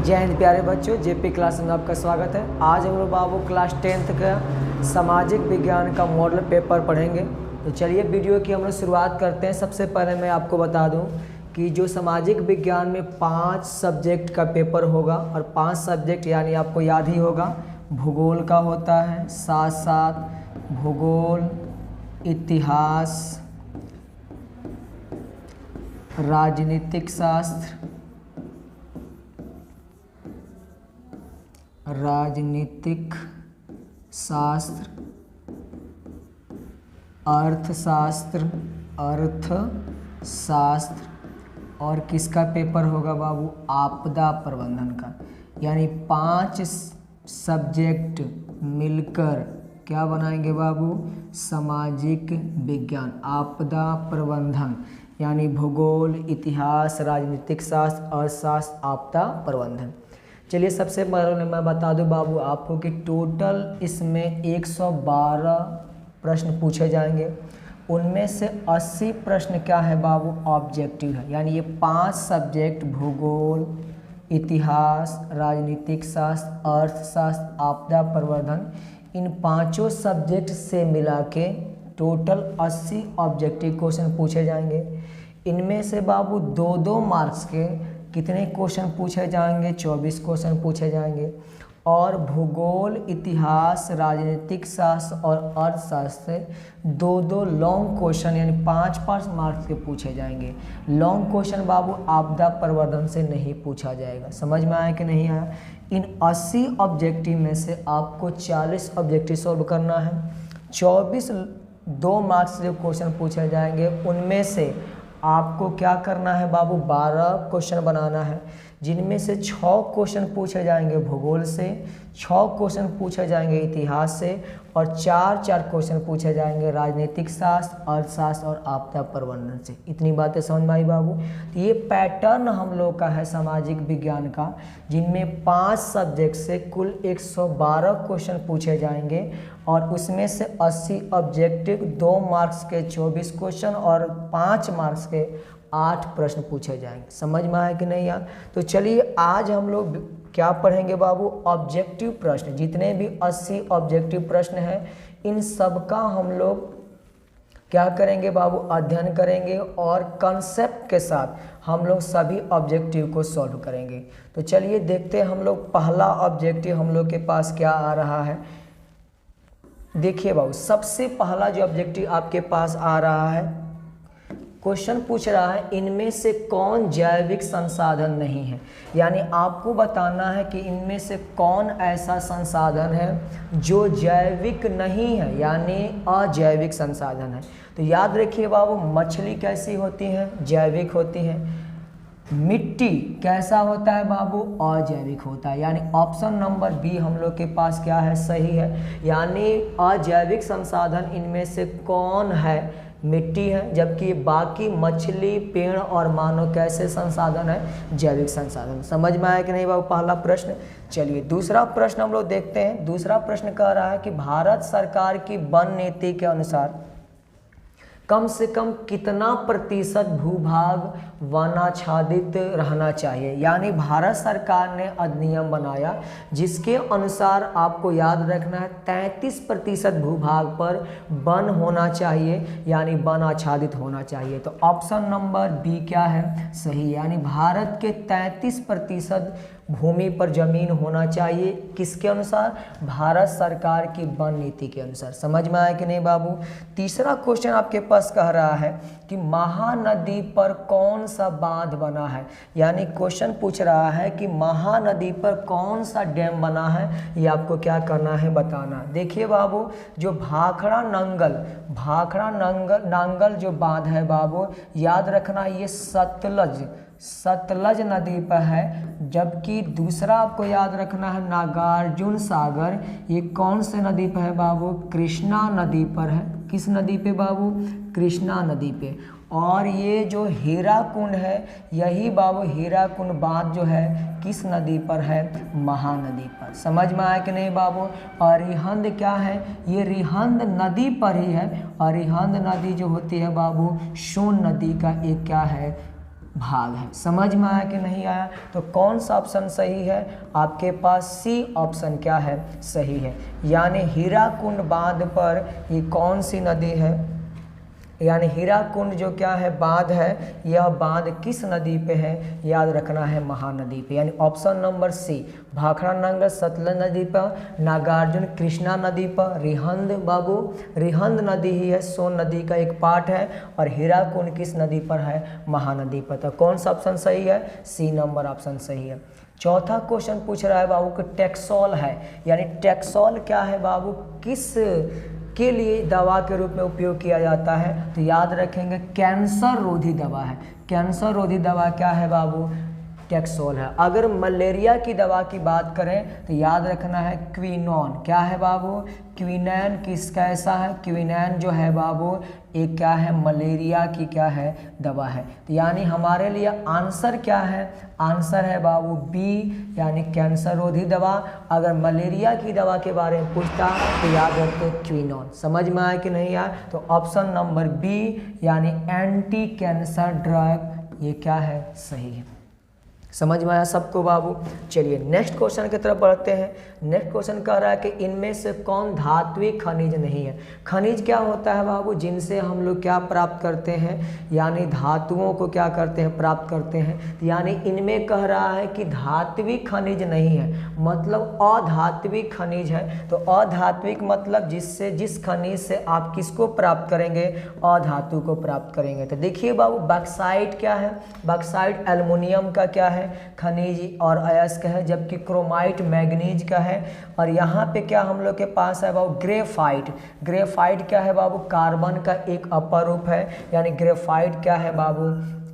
जय हिंद प्यारे बच्चों, जेपी क्लास में आपका स्वागत है। आज हम लोग बाबू क्लास 10th का सामाजिक विज्ञान का मॉडल पेपर पढ़ेंगे। तो चलिए वीडियो की हम लोग शुरुआत करते हैं। सबसे पहले मैं आपको बता दूं कि जो सामाजिक विज्ञान में 5 सब्जेक्ट का पेपर होगा और 5 सब्जेक्ट यानी आपको याद ही होगा, भूगोल का होता है, साथ साथ भूगोल, इतिहास, राजनीतिक शास्त्र, अर्थशास्त्र और किसका पेपर होगा बाबू, आपदा प्रबंधन का। यानी 5 सब्जेक्ट मिलकर क्या बनाएंगे बाबू, सामाजिक विज्ञान, आपदा प्रबंधन, यानी भूगोल, इतिहास, राजनीतिक शास्त्र, अर्थशास्त्र, आपदा प्रबंधन। चलिए सबसे पहले मैं बता दूं बाबू आपको कि टोटल इसमें 112 प्रश्न पूछे जाएंगे। उनमें से 80 प्रश्न क्या है बाबू, ऑब्जेक्टिव है। यानी ये 5 सब्जेक्ट भूगोल, इतिहास, राजनीतिक शास्त्र, अर्थशास्त्र, आपदा प्रबंधन, इन 5 सब्जेक्ट से मिला के टोटल 80 ऑब्जेक्टिव क्वेश्चन पूछे जाएंगे। इनमें से बाबू 2-2 मार्क्स के कितने क्वेश्चन पूछे जाएंगे, 24 क्वेश्चन पूछे जाएंगे। और भूगोल, इतिहास, राजनीतिक शास्त्र और अर्थशास्त्र से 2-2 लॉन्ग क्वेश्चन यानी 5-5 मार्क्स के पूछे जाएंगे। लॉन्ग क्वेश्चन बाबू आपदा प्रबंधन से नहीं पूछा जाएगा। समझ में आया कि नहीं आया? इन 80 ऑब्जेक्टिव में से आपको 40 ऑब्जेक्टिव सॉल्व करना है। 24 2 मार्क्स जो क्वेश्चन पूछे जाएंगे उनमें से आपको क्या करना है बाबू, 12 क्वेश्चन बनाना है, जिनमें से 6 क्वेश्चन पूछे जाएंगे भूगोल से, 6 क्वेश्चन पूछे जाएंगे इतिहास से और 4-4 क्वेश्चन पूछे जाएंगे राजनीतिक शास्त्र, अर्थशास्त्र और आपदा प्रबंधन से। इतनी बातें समझ में आई बाबू? तो ये पैटर्न हम लोग का है सामाजिक विज्ञान का, जिनमें 5 सब्जेक्ट से कुल 112 क्वेश्चन पूछे जाएंगे और उसमें से 80 ऑब्जेक्टिव, 2 मार्क्स के 24 क्वेश्चन और 5 मार्क्स के 8 प्रश्न पूछे जाएंगे। समझ में आया कि नहीं यार? तो चलिए आज हम लोग क्या पढ़ेंगे बाबू, ऑब्जेक्टिव प्रश्न। जितने भी 80 ऑब्जेक्टिव प्रश्न हैं इन सब का हम लोग क्या करेंगे बाबू, अध्ययन करेंगे और कंसेप्ट के साथ हम लोग सभी ऑब्जेक्टिव को सॉल्व करेंगे। तो चलिए देखते हैं हम लोग पहला ऑब्जेक्टिव हम लोग के पास क्या आ रहा है। देखिए बाबू, सबसे पहला जो ऑब्जेक्टिव आपके पास आ रहा है, क्वेश्चन पूछ रहा है इनमें से कौन जैविक संसाधन नहीं है। यानी आपको बताना है कि इनमें से कौन ऐसा संसाधन है जो जैविक नहीं है, यानी अजैविक संसाधन है। तो याद रखिए बाबू, मछली कैसी होती है, जैविक होती है। मिट्टी कैसा होता है बाबू, अजैविक होता है। यानी ऑप्शन नंबर बी हम लोग के पास क्या है, सही है। यानी अजैविक संसाधन इनमें से कौन है, मिट्टी है, जबकि बाकी मछली, पेड़ और मानव कैसे संसाधन है, जैविक संसाधन। समझ में आया कि नहीं बाबू पहला प्रश्न? चलिए दूसरा प्रश्न हम लोग देखते हैं। दूसरा प्रश्न कह रहा है कि भारत सरकार की वन नीति के अनुसार कम से कम कितना प्रतिशत भूभाग वनाच्छादित रहना चाहिए। यानी भारत सरकार ने अधिनियम बनाया जिसके अनुसार आपको याद रखना है 33% भूभाग पर वन होना चाहिए, यानी वन आच्छादित होना चाहिए। तो ऑप्शन नंबर बी क्या है, सही। यानी भारत के 33% भूमि पर जमीन होना चाहिए, किसके अनुसार, भारत सरकार की वन नीति के अनुसार। समझ में आया कि नहीं बाबू? तीसरा क्वेश्चन आपके पास कह रहा है कि महानदी पर कौन सा बांध बना है। यानी क्वेश्चन पूछ रहा है कि महानदी पर कौन सा डैम बना है, ये आपको क्या करना है, बताना। देखिए बाबू, जो भाखड़ा नांगल जो बांध है बाबू, याद रखना ये सतलज नदी पर है। जबकि दूसरा आपको याद रखना है नागार्जुन सागर, ये कौन से नदी पर है बाबू, कृष्णा नदी पर है। किस नदी पे बाबू, कृष्णा नदी पे। और ये जो हीराकुंड है, यही बाबू हीराकुंड बांध जो है किस नदी पर है, महानदी पर। समझ में आया कि नहीं बाबू? और रिहंद क्या है, ये रिहंद नदी पर ही है। और रिहंद नदी जो होती है बाबू, सोन नदी का एक क्या है, भाग है। समझ में आया कि नहीं आया? तो कौन सा ऑप्शन सही है? आपके पास सी ऑप्शन क्या है? सही है। यानी हीराकुंड बांध पर ये कौन सी नदी है? यानी हीराकुंड जो क्या है, बांध है, यह बांध किस नदी पे है? याद रखना है, महानदी पे। यानी option number C, Bhakra Nangal Sutlej नदी पर, नागार्जुन कृष्णा नदी पर, रिहंद बाबू, रिहंद नदी ही है, सोन नदी का एक पार्ट है, और हीराकुंड किस नदी पर है? महानदी पर। तो कौन सा ऑप्शन सही है? सी नंबर ऑप्शन सही है। चौथा क्वेश्चन पूछ रहा है बाबू कि टैक्सोल है, यानी टैक्सोल क्या है बाबू, किस के लिए दवा के रूप में उपयोग किया जाता है? तो याद रखेंगे कैंसर रोधी दवा है। कैंसर रोधी दवा क्या है बाबू? टैक्सोल है। अगर मलेरिया की दवा की बात करें तो याद रखना है क्विनोन। क्या है बाबू? क्विनैन किसका ऐसा है? क्विनैन जो है बाबू एक क्या है, मलेरिया की क्या है, दवा है। तो यानी हमारे लिए आंसर क्या है? आंसर है बाबू बी, यानी कैंसर रोधी दवा। अगर मलेरिया की दवा के बारे में पूछता तो याद रखते क्विनोन। समझ में आया कि नहीं आया? तो ऑप्शन नंबर बी यानी एंटी कैंसर ड्रग, ये क्या है, सही है। समझ में आया सबको बाबू? चलिए नेक्स्ट क्वेश्चन की तरफ बढ़ते हैं। नेक्स्ट क्वेश्चन कह रहा है कि इनमें से कौन धात्विक खनिज नहीं है? खनिज क्या होता है बाबू? जिनसे हम लोग क्या प्राप्त करते हैं, यानी धातुओं को क्या करते हैं, प्राप्त करते हैं। यानी इनमें कह रहा है कि धात्विक खनिज नहीं है, मतलब अधात्विक खनिज है। तो अधात्विक मतलब जिस खनिज से आप किसको प्राप्त करेंगे? अधातु को प्राप्त करेंगे। तो देखिए बाबू, बॉक्साइट क्या है? बॉक्साइट एल्युमिनियम का क्या है, खनिज और अयस्क है, जबकि क्रोमाइट मैग्नीज का है। और यहाँ पे क्या हम लोग के पास है बाबू? ग्रेफाइट। ग्रेफाइट क्या है बाबू? कार्बन का एक अपर रूप है। यानी ग्रेफाइट क्या है बाबू?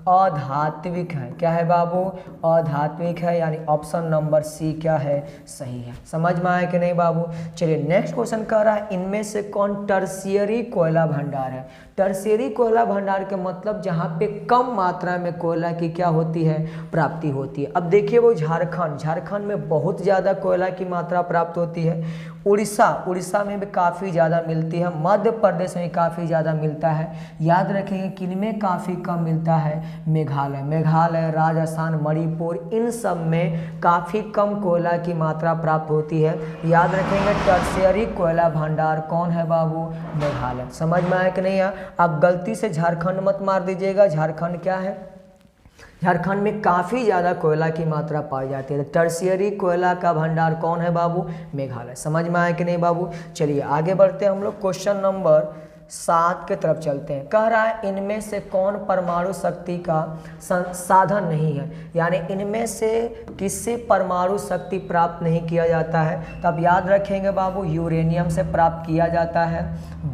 अधात्विक है। क्या है बाबू? अधात्विक है। यानी ऑप्शन नंबर सी क्या है, सही है। समझ में आया कि नहीं बाबू? चलिए नेक्स्ट क्वेश्चन कह रहा है इनमें से कौन टर्शियरी कोयला भंडार है? टर्शियरी कोयला भंडार के मतलब जहाँ पे कम मात्रा में कोयला की क्या होती है, प्राप्ति होती है। अब देखिए वो झारखंड में बहुत ज़्यादा कोयला की मात्रा प्राप्त होती है। उड़ीसा में भी काफ़ी ज़्यादा मिलती है। मध्य प्रदेश में काफ़ी ज़्यादा मिलता है। याद रखेंगे किनमें काफ़ी कम मिलता है? मेघालय, राजस्थान, मणिपुर, इन सब में काफ़ी कम कोयला की मात्रा प्राप्त होती है। याद रखेंगे टर्शियरी कोयला भंडार कौन है बाबू? मेघालय। समझ में आया कि नहीं आया? आप गलती से झारखंड मत मार दीजिएगा। झारखंड क्या है? झारखंड में काफ़ी ज़्यादा कोयला की मात्रा पाई जाती है। टर्शियरी कोयला का भंडार कौन है बाबू? मेघालय। समझ में आया कि नहीं बाबू? चलिए आगे बढ़ते हैं हम लोग क्वेश्चन नंबर 7 के तरफ चलते हैं। कह रहा है इनमें से कौन परमाणु शक्ति का साधन नहीं है? यानी इनमें से किससे परमाणु शक्ति प्राप्त नहीं किया जाता है? तब याद रखेंगे बाबू, यूरेनियम से प्राप्त किया जाता है,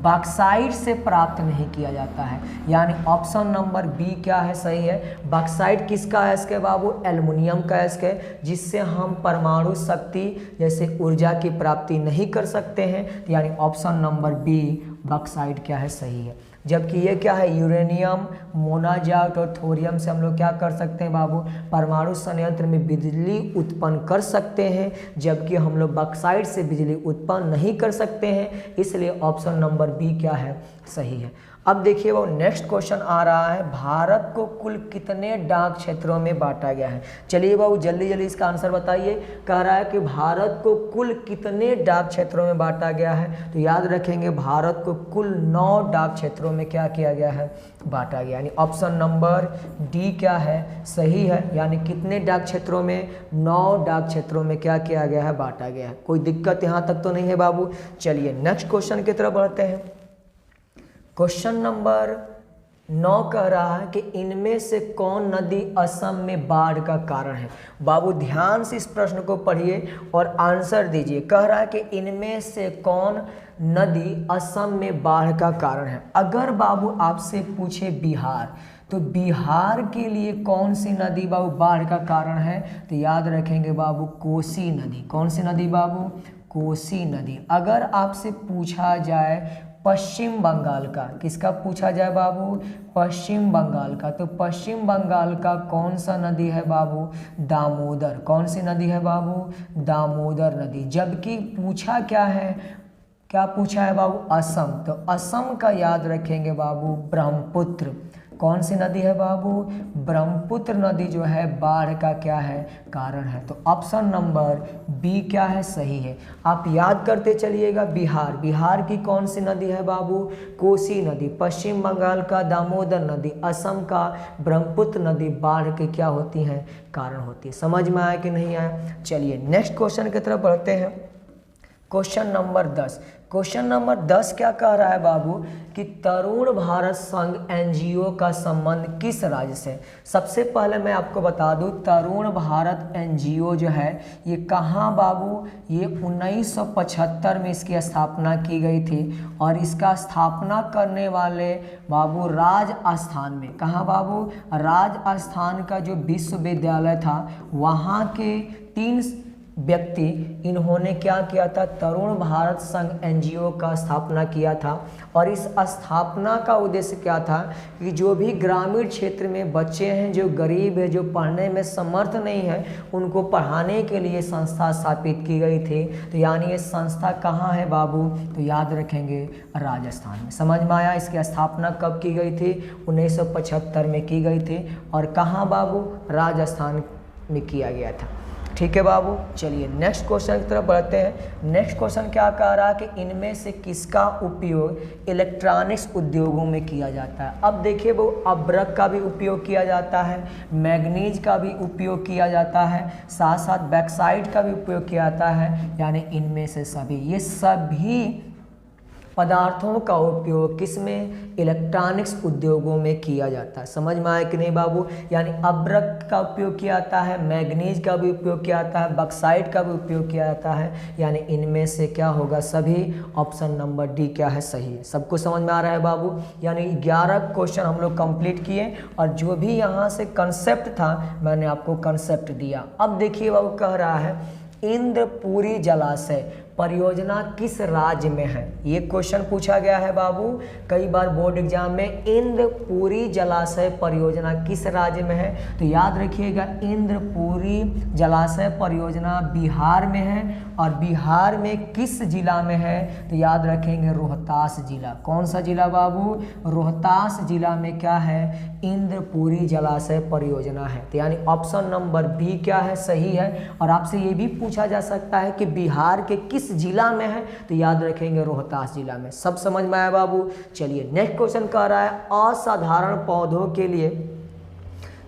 बॉक्साइट से प्राप्त नहीं किया जाता है। यानी ऑप्शन नंबर बी क्या है, सही है। बॉक्साइट किसका अयस्क है बाबू? एल्युमिनियम का अयस्क है, जिससे हम परमाणु शक्ति जैसे ऊर्जा की प्राप्ति नहीं कर सकते हैं। यानी ऑप्शन नंबर बी बॉक्साइट क्या है, सही है। जबकि ये क्या है, यूरेनियम, मोनाजाइट और थोरियम से हम लोग क्या कर सकते हैं बाबू? परमाणु संयंत्र में बिजली उत्पन्न कर सकते हैं, जबकि हम लोग बॉक्साइट से बिजली उत्पन्न नहीं कर सकते हैं। इसलिए ऑप्शन नंबर बी क्या है, सही है। अब देखिए वो नेक्स्ट क्वेश्चन आ रहा है, भारत को कुल कितने डाक क्षेत्रों में बांटा गया है? चलिए बाबू जल्दी जल्दी इसका आंसर बताइए। कह रहा है कि भारत को कुल कितने डाक क्षेत्रों में बांटा गया है? तो याद रखेंगे भारत को कुल 9 डाक क्षेत्रों में क्या किया गया है, बांटा गया। यानी ऑप्शन नंबर डी क्या है, सही है। यानी कितने डाक क्षेत्रों में? 9 डाक क्षेत्रों में क्या किया गया है, बांटा गया है। कोई दिक्कत यहाँ तक तो नहीं है बाबू? चलिए नेक्स्ट क्वेश्चन की तरफ बढ़ते हैं। क्वेश्चन नंबर 9 कह रहा है कि इनमें से कौन नदी असम में बाढ़ का कारण है? बाबू ध्यान से इस प्रश्न को पढ़िए और आंसर दीजिए। कह रहा है कि इनमें से कौन नदी असम में बाढ़ का कारण है? अगर बाबू आपसे पूछे बिहार, तो बिहार के लिए कौन सी नदी बाबू बाढ़ का कारण है? तो याद रखेंगे बाबू कोसी नदी। कौन सी नदी बाबू? कोसी नदी। अगर आपसे पूछा जाए पश्चिम बंगाल का, किसका पूछा जाए बाबू? पश्चिम बंगाल का, तो पश्चिम बंगाल का कौन सा नदी है बाबू? दामोदर। कौन सी नदी है बाबू? दामोदर नदी। जबकि पूछा क्या है, क्या पूछा है बाबू? असम। तो असम का याद रखेंगे बाबू ब्रह्मपुत्र। कौन सी नदी है बाबू? ब्रह्मपुत्र नदी जो है बाढ़ का क्या है? कारण है। तो ऑप्शन नंबर बी क्या है? सही है। आप याद करते चलिएगा। बिहार, बिहार की कौन सी नदी है बाबू? कोसी नदी। पश्चिम बंगाल का दामोदर नदी। असम का ब्रह्मपुत्र नदी बाढ़ के क्या होती हैं? कारण होती है। समझ में आया कि नहीं आया? चलिए नेक्स्ट क्वेश्चन की तरफ बढ़ते हैं। Question number 10। क्वेश्चन नंबर 10 क्या कह रहा है बाबू कि तरुण भारत संघ एनजीओ का संबंध किस राज्य से? सबसे पहले मैं आपको बता दूं, तरुण भारत एनजीओ जो है ये कहाँ बाबू? ये 1975 में इसकी स्थापना की गई थी और इसका स्थापना करने वाले बाबू राजस्थान में, कहाँ बाबू? राजस्थान का जो विश्वविद्यालय था वहाँ के 3 व्यक्ति इन्होंने क्या किया था? तरुण भारत संघ एनजीओ का स्थापना किया था। और इस स्थापना का उद्देश्य क्या था कि जो भी ग्रामीण क्षेत्र में बच्चे हैं, जो गरीब है, जो पढ़ने में समर्थ नहीं है, उनको पढ़ाने के लिए संस्था स्थापित की गई थी। तो यानी ये संस्था कहाँ है बाबू? तो याद रखेंगे राजस्थान में। समझ में आया? इसकी स्थापना कब की गई थी? 1975 में की गई थी। और कहाँ बाबू? राजस्थान में किया गया था। ठीक है बाबू। चलिए नेक्स्ट क्वेश्चन की तरफ बढ़ते हैं। नेक्स्ट क्वेश्चन क्या कह रहा है कि इनमें से किसका उपयोग इलेक्ट्रॉनिक्स उद्योगों में किया जाता है? अब देखिए वो अब्रक का भी उपयोग किया जाता है, मैग्नीज का भी उपयोग किया जाता है, साथ साथ बैक्साइड का भी उपयोग किया जाता है। यानी इनमें से सभी, ये सभी पदार्थों का उपयोग किसमें? इलेक्ट्रॉनिक्स उद्योगों में किया जाता है। समझ में आया कि नहीं बाबू? यानी अब्रक का उपयोग किया जाता है, मैग्नीज का भी उपयोग किया जाता है, बक्साइड का भी उपयोग किया जाता है। यानी इनमें से क्या होगा? सभी। ऑप्शन नंबर डी क्या है? सही है। सबको समझ में आ रहा है बाबू? यानी 11 क्वेश्चन हम लोग कंप्लीट किए और जो भी यहाँ से कंसेप्ट था मैंने आपको कंसेप्ट दिया। अब देखिए बाबू कह रहा है इंद्रपुरी जलाशय परियोजना किस राज्य में है? ये क्वेश्चन पूछा गया है बाबू कई बार बोर्ड एग्जाम में। इंद्रपुरी जलाशय परियोजना किस राज्य में है? तो याद रखिएगा इंद्रपुरी जलाशय परियोजना बिहार में है। और बिहार में किस जिला में है? तो याद रखेंगे रोहतास जिला। कौन सा जिला बाबू? रोहतास जिला में क्या है? इंद्रपुरी जलाशय परियोजना है। तो यानी ऑप्शन नंबर बी क्या है? सही है। और आपसे ये भी पूछा जा सकता है कि बिहार के किस जिला में है? तो याद रखेंगे रोहतास जिला में। सब समझ में आया बाबू? चलिए नेक्स्ट क्वेश्चन कह रहा है असाधारण पौधों के लिए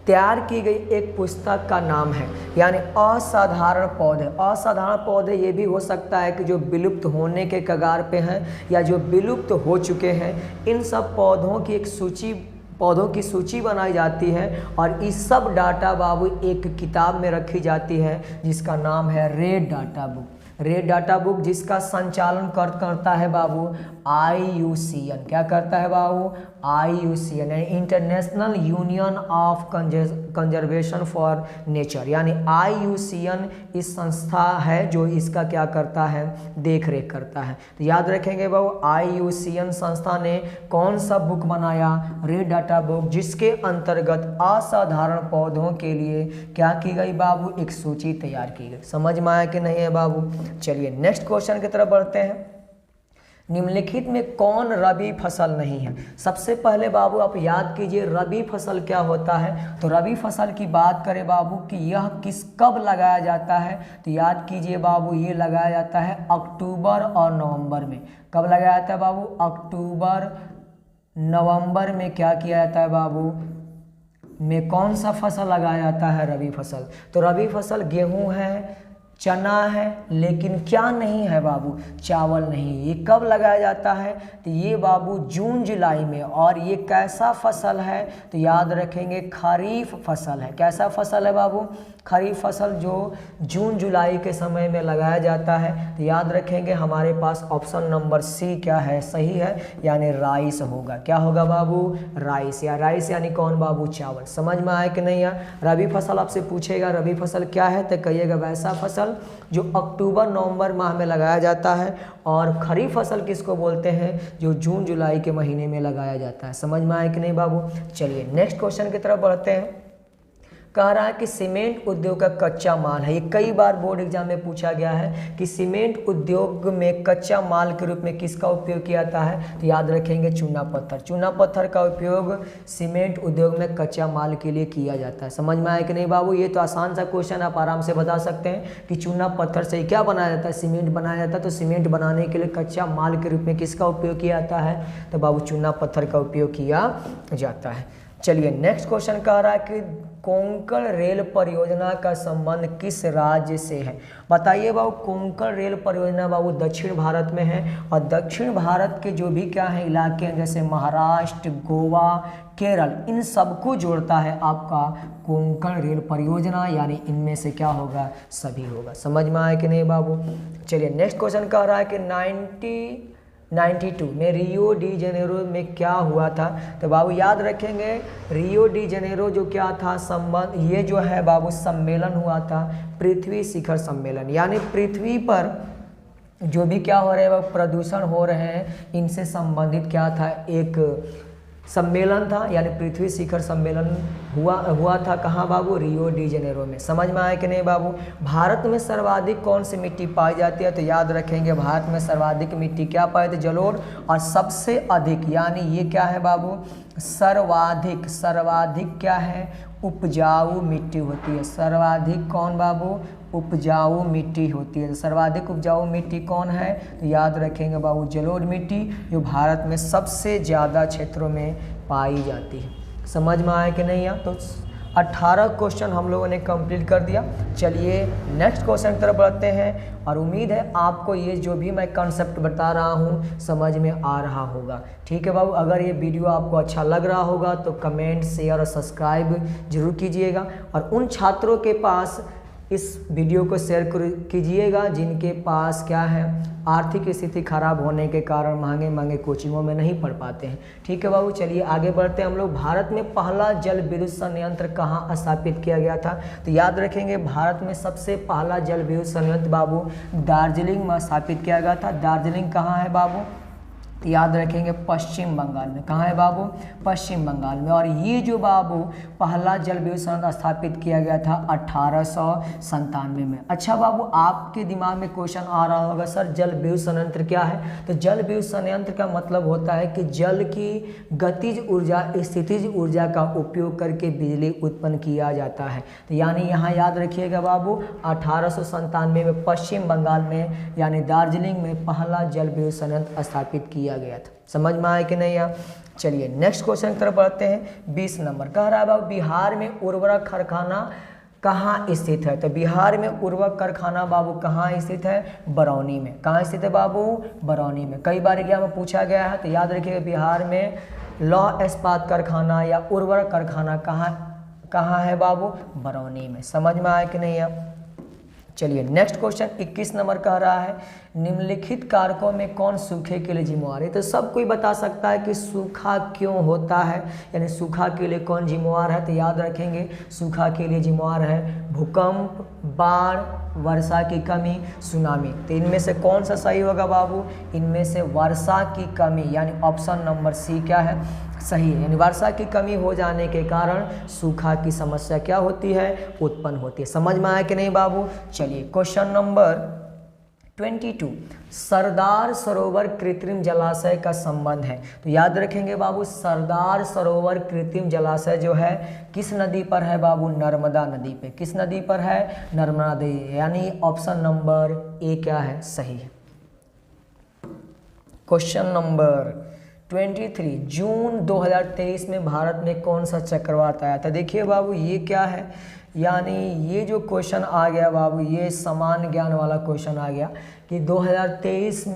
तैयार की गई एक पुस्तक का नाम है। यानी असाधारण पौधे, असाधारण पौधे ये भी हो सकता है कि जो विलुप्त होने के कगार पे हैं या जो विलुप्त हो चुके हैं। इन सब पौधों की एक सूची, पौधों की सूची बनाई जाती है और इस सब डाटा बाबू एक किताब में रखी जाती है जिसका नाम है red data book. Red data book जिसका संचालन करता है बाबू IUCN। क्या करता है बाबू? IUCN यानी international union of conservation for nature. यानी IUCN इस संस्था है जो इसका क्या करता है? देख रेख करता है। तो याद रखेंगे बाबू IUCN संस्था ने कौन सा बुक बनाया? रेड डाटा बुक, जिसके अंतर्गत असाधारण पौधों के लिए क्या की गई बाबू? एक सूची तैयार की गई। समझ में आया कि नहीं है बाबू? चलिए नेक्स्ट क्वेश्चन की तरफ बढ़ते हैं। निम्नलिखित में कौन रबी फसल नहीं है? सबसे पहले बाबू आप याद कीजिए रबी फसल क्या होता है। तो रबी फसल की बात करें बाबू कि यह कब लगाया जाता है? तो याद कीजिए बाबू ये लगाया जाता है अक्टूबर और नवंबर में। कब लगाया जाता है बाबू? अक्टूबर नवंबर में क्या किया जाता है बाबू? में कौन सा फसल लगाया जाता है? रबी फसल। तो रबी फसल गेहूं है, चना है, लेकिन क्या नहीं है बाबू? चावल नहीं। ये कब लगाया जाता है? तो ये बाबू जून जुलाई में। और ये कैसा फसल है? तो याद रखेंगे खरीफ फसल है। कैसा फसल है बाबू? खरीफ फसल जो जून जुलाई के समय में लगाया जाता है। तो याद रखेंगे हमारे पास ऑप्शन नंबर सी क्या है? सही है। यानी राइस होगा। क्या होगा बाबू? राइस। या राइस यानी कौन बाबू? चावल। समझ में आया कि नहीं है? रबी फसल आपसे पूछेगा रबी फसल क्या है तो कहिएगा वैसा फसल जो अक्टूबर नवंबर माह में लगाया जाता है। और खरीफ फसल किसको बोलते हैं? जो जून जुलाई के महीने में लगाया जाता है। समझ में आया कि नहीं बाबू? चलिए नेक्स्ट क्वेश्चन की तरफ बढ़ते हैं। कह रहा है कि सीमेंट उद्योग का कच्चा माल है। ये कई बार बोर्ड एग्जाम में पूछा गया है कि सीमेंट उद्योग में कच्चा माल के रूप में किसका उपयोग किया जाता है, तो याद रखेंगे चूना पत्थर। चूना पत्थर का उपयोग सीमेंट उद्योग में कच्चा माल के लिए किया जाता है। समझ में आया कि नहीं बाबू? ये तो आसान सा क्वेश्चन, आप आराम से बता सकते हैं कि चूना पत्थर से क्या बनाया जाता है, सीमेंट बनाया जाता है। तो सीमेंट बनाने के लिए कच्चा माल के रूप में किसका उपयोग किया जाता है, तो बाबू चूना पत्थर का उपयोग किया जाता है। चलिए नेक्स्ट क्वेश्चन कह रहा है कि कोंकण रेल परियोजना का संबंध किस राज्य से है। बताइए बाबू, कोंकण रेल परियोजना बाबू दक्षिण भारत में है, और दक्षिण भारत के जो भी क्या है इलाके हैं जैसे महाराष्ट्र, गोवा, केरल, इन सबको जोड़ता है आपका कोंकण रेल परियोजना, यानी इनमें से क्या होगा, सभी होगा। समझ में आया कि नहीं बाबू? चलिए नेक्स्ट क्वेश्चन कह रहा है कि 1992 में रियो डी जेनेरो में क्या हुआ था, तो बाबू याद रखेंगे रियो डी जेनेरो जो क्या था संबंध, ये जो है बाबू सम्मेलन हुआ था, पृथ्वी शिखर सम्मेलन, यानी पृथ्वी पर जो भी क्या हो रहे हैं प्रदूषण हो रहे हैं, इनसे संबंधित क्या था एक सम्मेलन था, यानी पृथ्वी शिखर सम्मेलन हुआ था। कहाँ बाबू? रियो डी जेनेरो में। समझ में आया कि नहीं बाबू? भारत में सर्वाधिक कौन सी मिट्टी पाई जाती है, तो याद रखेंगे भारत में सर्वाधिक मिट्टी क्या पाई जाती है, जलोढ़, और सबसे अधिक यानी ये क्या है बाबू, सर्वाधिक क्या है, उपजाऊ मिट्टी होती है। सर्वाधिक कौन बाबू? उपजाऊ मिट्टी होती है। तो सर्वाधिक उपजाऊ मिट्टी कौन है, तो याद रखेंगे बाबू जलोढ़ मिट्टी, जो भारत में सबसे ज़्यादा क्षेत्रों में पाई जाती है। समझ में आया कि नहीं? तो 18 क्वेश्चन हम लोगों ने कंप्लीट कर दिया। चलिए नेक्स्ट क्वेश्चन की तरफ बढ़ते हैं, और उम्मीद है आपको ये जो भी मैं कंसेप्ट बता रहा हूँ समझ में आ रहा होगा। ठीक है बाबू, अगर ये वीडियो आपको अच्छा लग रहा होगा तो कमेंट, शेयर और सब्सक्राइब जरूर कीजिएगा, और उन छात्रों के पास इस वीडियो को शेयर कीजिएगा जिनके पास क्या है आर्थिक स्थिति खराब होने के कारण महंगे कोचिंगों में नहीं पढ़ पाते हैं। ठीक है बाबू, चलिए आगे बढ़ते हैं हम लोग। भारत में पहला जल विद्युत संयंत्र कहाँ स्थापित किया गया था, तो याद रखेंगे भारत में सबसे पहला जल विद्युत संयंत्र बाबू दार्जिलिंग में स्थापित किया गया था। दार्जिलिंग कहाँ है बाबू? याद रखेंगे पश्चिम बंगाल में। कहाँ है बाबू? पश्चिम बंगाल में। और ये जो बाबू पहला जल विद्युत संयंत्र स्थापित किया गया था 1897 में। अच्छा बाबू, आपके दिमाग में क्वेश्चन आ रहा होगा सर जल विद्युत संयंत्र क्या है, तो जल विद्युत संयंत्र का मतलब होता है कि जल की गतिज ऊर्जा स्थितिज ऊर्जा का उपयोग करके बिजली उत्पन्न किया जाता है। तो यानी यहाँ याद रखिएगा बाबू 1897 में पश्चिम बंगाल में यानी दार्जिलिंग में पहला जल विद्युत संयंत्र स्थापित किया गया था। समझ में आया कि नहीं? आप चलिए नेक्स्ट क्वेश्चन की तरफ बढ़ते हैं। 20 नंबर कह रहा है बाबू बिहार में उर्वरक कारखाना कहाँ स्थित है, तो बिहार में उर्वरक कारखाना बाबू कहाँ स्थित है? बरौनी में। कहाँ स्थित है बाबू? बरौनी में। कई बार एग्जाम में पूछा गया है, तो याद रखिएगा बिहार में लौह इस्पात कारखाना या उर्वरक कारखाना कहाँ है बाबू? बरौनी में। समझ में आया कि नहीं? आप चलिए नेक्स्ट क्वेश्चन 21 नंबर कह रहा है निम्नलिखित कारकों में कौन सूखे के लिए जिम्मेवार है, तो सब कोई बता सकता है कि सूखा क्यों होता है, यानी सूखा के लिए कौन जिम्मेवार है, तो याद रखेंगे सूखा के लिए जिम्मेवार है भूकंप, बाढ़, वर्षा की कमी, सुनामी। तो इनमें से कौन सा सही होगा बाबू? इनमें से वर्षा की कमी, यानी ऑप्शन नंबर सी क्या है? सही है। यानी वर्षा की कमी हो जाने के कारण सूखा की समस्या क्या होती है? उत्पन्न होती है। समझ में आया कि नहीं बाबू? चलिए क्वेश्चन नंबर 22 सरदार सरोवर कृत्रिम जलाशय का संबंध है, तो याद रखेंगे बाबू सरदार सरोवर कृत्रिम जलाशय जो है किस नदी पर है बाबू? नर्मदा नदी पे। किस नदी पर है? नर्मदा नदी, यानी ऑप्शन नंबर ए क्या है? सही है। क्वेश्चन नंबर 23 जून 2023 में भारत में कौन सा चक्रवात आया था? देखिए बाबू ये क्या है, यानी ये जो क्वेश्चन आ गया बाबू ये सामान्य ज्ञान वाला क्वेश्चन आ गया कि 2023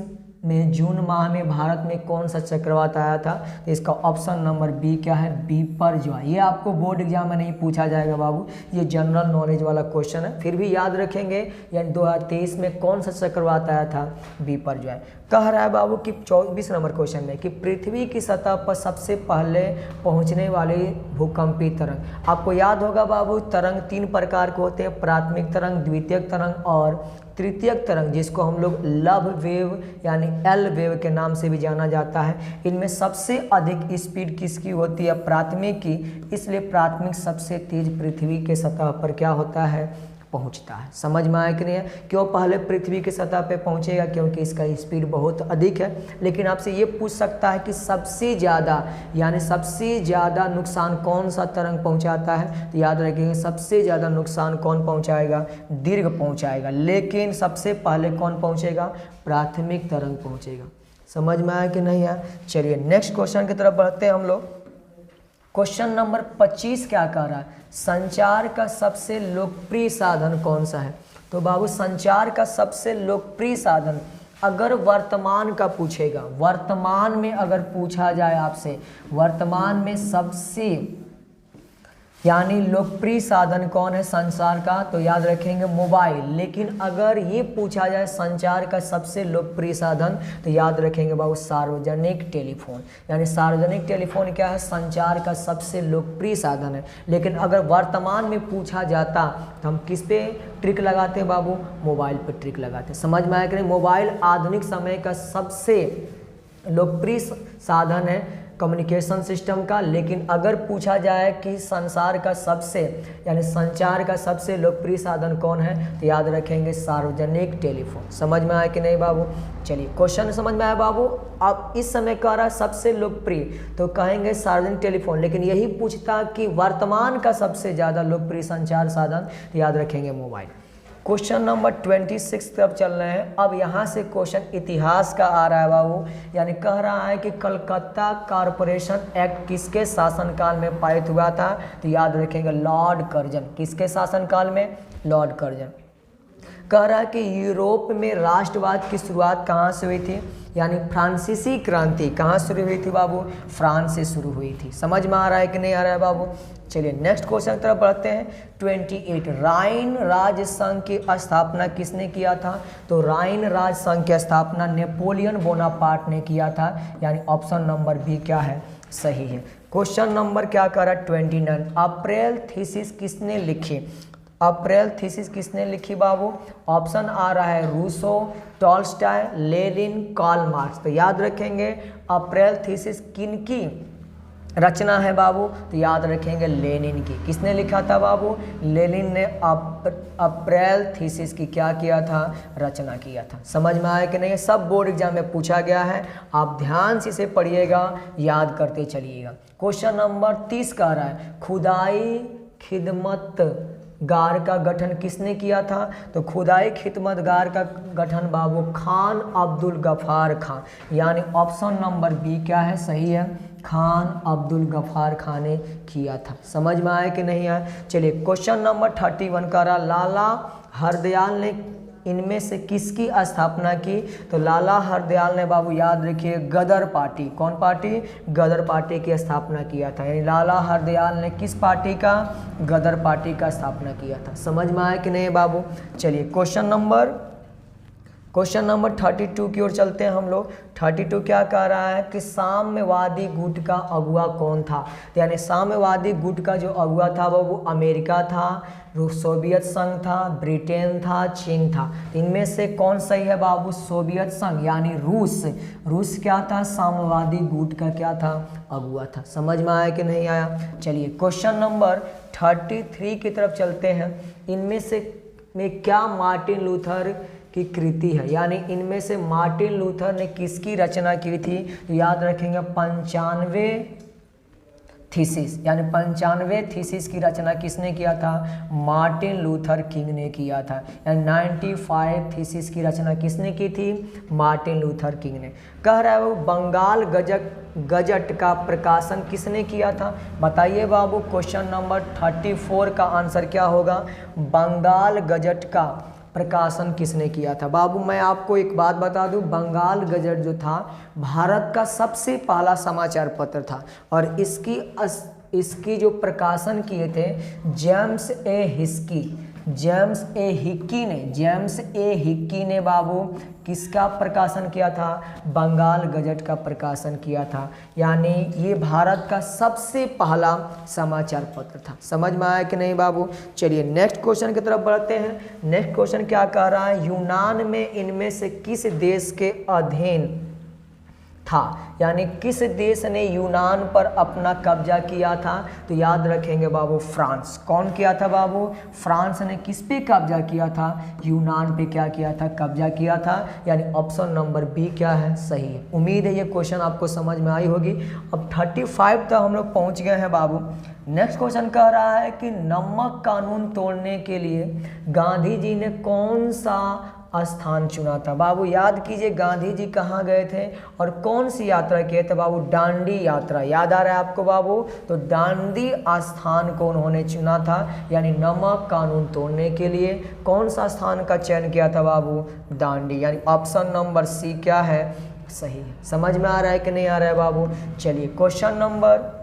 में जून माह में भारत में कौन सा चक्रवात आया था, तो इसका ऑप्शन नंबर बी क्या है? बिपरजॉय। ये आपको बोर्ड एग्जाम में नहीं पूछा जाएगा बाबू, ये जनरल नॉलेज वाला क्वेश्चन है, फिर भी याद रखेंगे। यानी 2023 में कौन सा चक्रवात आया था? बिपरजॉय। कह रहा है बाबू कि 24 नंबर क्वेश्चन में कि पृथ्वी की सतह पर सबसे पहले पहुंचने वाली भूकंपी तरंग, आपको याद होगा बाबू तरंग 3 प्रकार के होते हैं, प्राथमिक तरंग, द्वितीयक तरंग और तृतीयक तरंग जिसको हम लोग लव वेव यानी एल वेव के नाम से भी जाना जाता है, इनमें सबसे अधिक स्पीड किसकी होती है? प्राथमिक की। इसलिए प्राथमिक सबसे तेज पृथ्वी के सतह पर क्या होता है? पहुंचता है। समझ में आया कि नहीं है? क्यों पहले पृथ्वी की सतह पे पहुंचेगा? क्योंकि इसका स्पीड बहुत अधिक है। लेकिन आपसे ये पूछ सकता है कि सबसे ज़्यादा यानी सबसे ज़्यादा नुकसान कौन सा तरंग पहुंचाता है? तो याद रखिए सबसे ज़्यादा नुकसान कौन पहुंचाएगा? दीर्घ पहुंचाएगा। लेकिन सबसे पहले कौन पहुंचेगा? प्राथमिक तरंग पहुंचेगा। समझ में आया कि नहीं है? चलिए नेक्स्ट क्वेश्चन की तरफ बढ़ते हैं हम लोग। क्वेश्चन नंबर 25 क्या कह रहा है? संचार का सबसे लोकप्रिय साधन कौन सा है? तो बाबू संचार का सबसे लोकप्रिय साधन अगर वर्तमान का पूछेगा, वर्तमान में अगर पूछा जाए आपसे वर्तमान में सबसे यानी लोकप्रिय साधन कौन है संचार का? तो याद रखेंगे मोबाइल। लेकिन अगर ये पूछा जाए संचार का सबसे लोकप्रिय साधन तो याद रखेंगे बाबू सार्वजनिक टेलीफोन। यानी सार्वजनिक टेलीफोन क्या है? संचार का सबसे लोकप्रिय साधन है। लेकिन अगर वर्तमान में पूछा जाता तो हम किस पे ट्रिक लगाते हैं बाबू? मोबाइल पे ट्रिक लगाते हैं। समझ में आया कि नहीं? मोबाइल आधुनिक समय का सबसे लोकप्रिय साधन है कम्युनिकेशन सिस्टम का। लेकिन अगर पूछा जाए कि संसार का सबसे यानी संचार का सबसे लोकप्रिय साधन कौन है तो याद रखेंगे सार्वजनिक टेलीफोन। समझ में आया कि नहीं बाबू? चलिए क्वेश्चन समझ में आया बाबू? अब इस समय कह रहा है सबसे लोकप्रिय तो कहेंगे सार्वजनिक टेलीफोन। लेकिन यही पूछता कि वर्तमान का सबसे ज़्यादा लोकप्रिय संचार साधन तो याद रखेंगे मोबाइल। क्वेश्चन नंबर 26 तरफ चल रहे हैं। अब यहाँ से क्वेश्चन इतिहास का आ रहा है बाबू। यानी कह रहा है कि कलकत्ता कॉरपोरेशन एक्ट किसके शासनकाल में पारित हुआ था? तो याद रखेंगे लॉर्ड कर्जन। किसके शासनकाल में? Lord Curzon. कह रहा है कि यूरोप में राष्ट्रवाद की शुरुआत कहाँ से हुई थी? यानी फ्रांसीसी क्रांति कहाँ शुरू हुई थी बाबू? फ्रांस से शुरू हुई थी। समझ में आ रहा है कि नहीं आ रहा है बाबू? चलिए नेक्स्ट क्वेश्चन की तरफ बढ़ते हैं। 28 राइन राज संघ की स्थापना किसने किया था? तो राइन राज संघ की स्थापना नेपोलियन बोनापार्ट ने किया था। यानी ऑप्शन नंबर बी क्या है? सही है। क्वेश्चन नंबर क्या कर रहा है? 29 अप्रैल थीसिस किसने लिखी? अप्रैल थीसिस किसने लिखी बाबू? ऑप्शन आ रहा है Rousseau, Tolstoy, Lenin, Karl Marx. तो याद रखेंगे अप्रैल थीसिस किनकी रचना है बाबू? तो याद रखेंगे लेनिन की। किसने लिखा था बाबू? लेनिन ने अप्रैल थीसिस की क्या किया था? रचना किया था। समझ में आया कि नहीं? सब बोर्ड एग्जाम में पूछा गया है, आप ध्यान से इसे पढ़िएगा, याद करते चलिएगा। क्वेश्चन नंबर 30 कह रहा है खुदाई खिदमत गार का गठन किसने किया था? तो खुदाई खिदमत गार का गठन बाबू खान अब्दुल गफ्फार खान। यानी ऑप्शन नंबर बी क्या है? सही है, खान अब्दुल गफ्फार खान ने किया था। समझ में आया कि नहीं आया? चलिए क्वेश्चन नंबर 31 का रहा लाला हरदयाल ने इनमें से किसकी स्थापना की? तो लाला हरदयाल ने बाबू याद रखिए गदर पार्टी। कौन पार्टी? गदर पार्टी की स्थापना किया था। यानी लाला हरदयाल ने किस पार्टी का? गदर पार्टी का स्थापना किया था। समझ में आया कि नहीं बाबू? चलिए क्वेश्चन नंबर 32 की ओर चलते हैं हम लोग। 32 क्या कह रहा है कि साम्यवादी गुट का अगुआ कौन था? तो यानी साम्यवादी गुट का जो अगुआ था वो अमेरिका था, सोवियत संघ था, ब्रिटेन था, चीन था। इनमें से कौन सही है बाबू? सोवियत संघ यानी रूस। रूस क्या था? साम्यवादी गुट का क्या था? अगुआ था। समझ में आया कि नहीं आया? चलिए क्वेश्चन नंबर 33 की तरफ चलते हैं। इनमें से में क्या मार्टिन लूथर की कृति है? यानी इनमें से मार्टिन लूथर ने किसकी रचना की थी? तो याद रखेंगे 95 थीसिस। यानी 95 थीसिस की रचना किसने किया था? मार्टिन लूथर किंग ने किया था। यानी 95 थीसिस की रचना किसने की थी? मार्टिन लूथर किंग ने। कह रहा है वो बंगाल गजट का प्रकाशन किसने किया था? बताइए बाबू। क्वेश्चन नंबर 34 का आंसर क्या होगा? बंगाल गजट का प्रकाशन किसने किया था? बाबू मैं आपको एक बात बता दूं, बंगाल गजट जो था भारत का सबसे पहला समाचार पत्र था और इसकी जो प्रकाशन किए थे जेम्स ए हिस्की। जेम्स ए हिक्की ने बाबू किसका प्रकाशन किया था? बंगाल गजट का प्रकाशन किया था। यानी ये भारत का सबसे पहला समाचार पत्र था। समझ में आया कि नहीं बाबू? चलिए नेक्स्ट क्वेश्चन की तरफ बढ़ते हैं। नेक्स्ट क्वेश्चन क्या कह रहा है? यूनान में इनमें से किस देश के अधीन था? यानी किस देश ने यूनान पर अपना कब्जा किया था? तो याद रखेंगे बाबू, फ्रांस। कौन किया था बाबू? फ्रांस ने किस पे कब्जा किया था? यूनान पे क्या किया था? कब्जा किया था। यानी ऑप्शन नंबर बी क्या है? सही है। उम्मीद है ये क्वेश्चन आपको समझ में आई होगी। अब 35 तक हम लोग पहुंच गए हैं बाबू। नेक्स्ट क्वेश्चन कह रहा है कि नमक कानून तोड़ने के लिए गांधी जी ने कौन सा स्थान चुना था? बाबू याद कीजिए, गांधी जी कहाँ गए थे और कौन सी यात्रा किए थे बाबू? डांडी यात्रा। याद आ रहा है आपको बाबू? तो डांडी स्थान को उन्होंने चुना था। यानी नमक कानून तोड़ने के लिए कौन सा स्थान का चयन किया था बाबू? डांडी। यानी ऑप्शन नंबर सी क्या है? सही है। समझ में आ रहा है कि नहीं आ रहा है बाबू? चलिए क्वेश्चन नंबर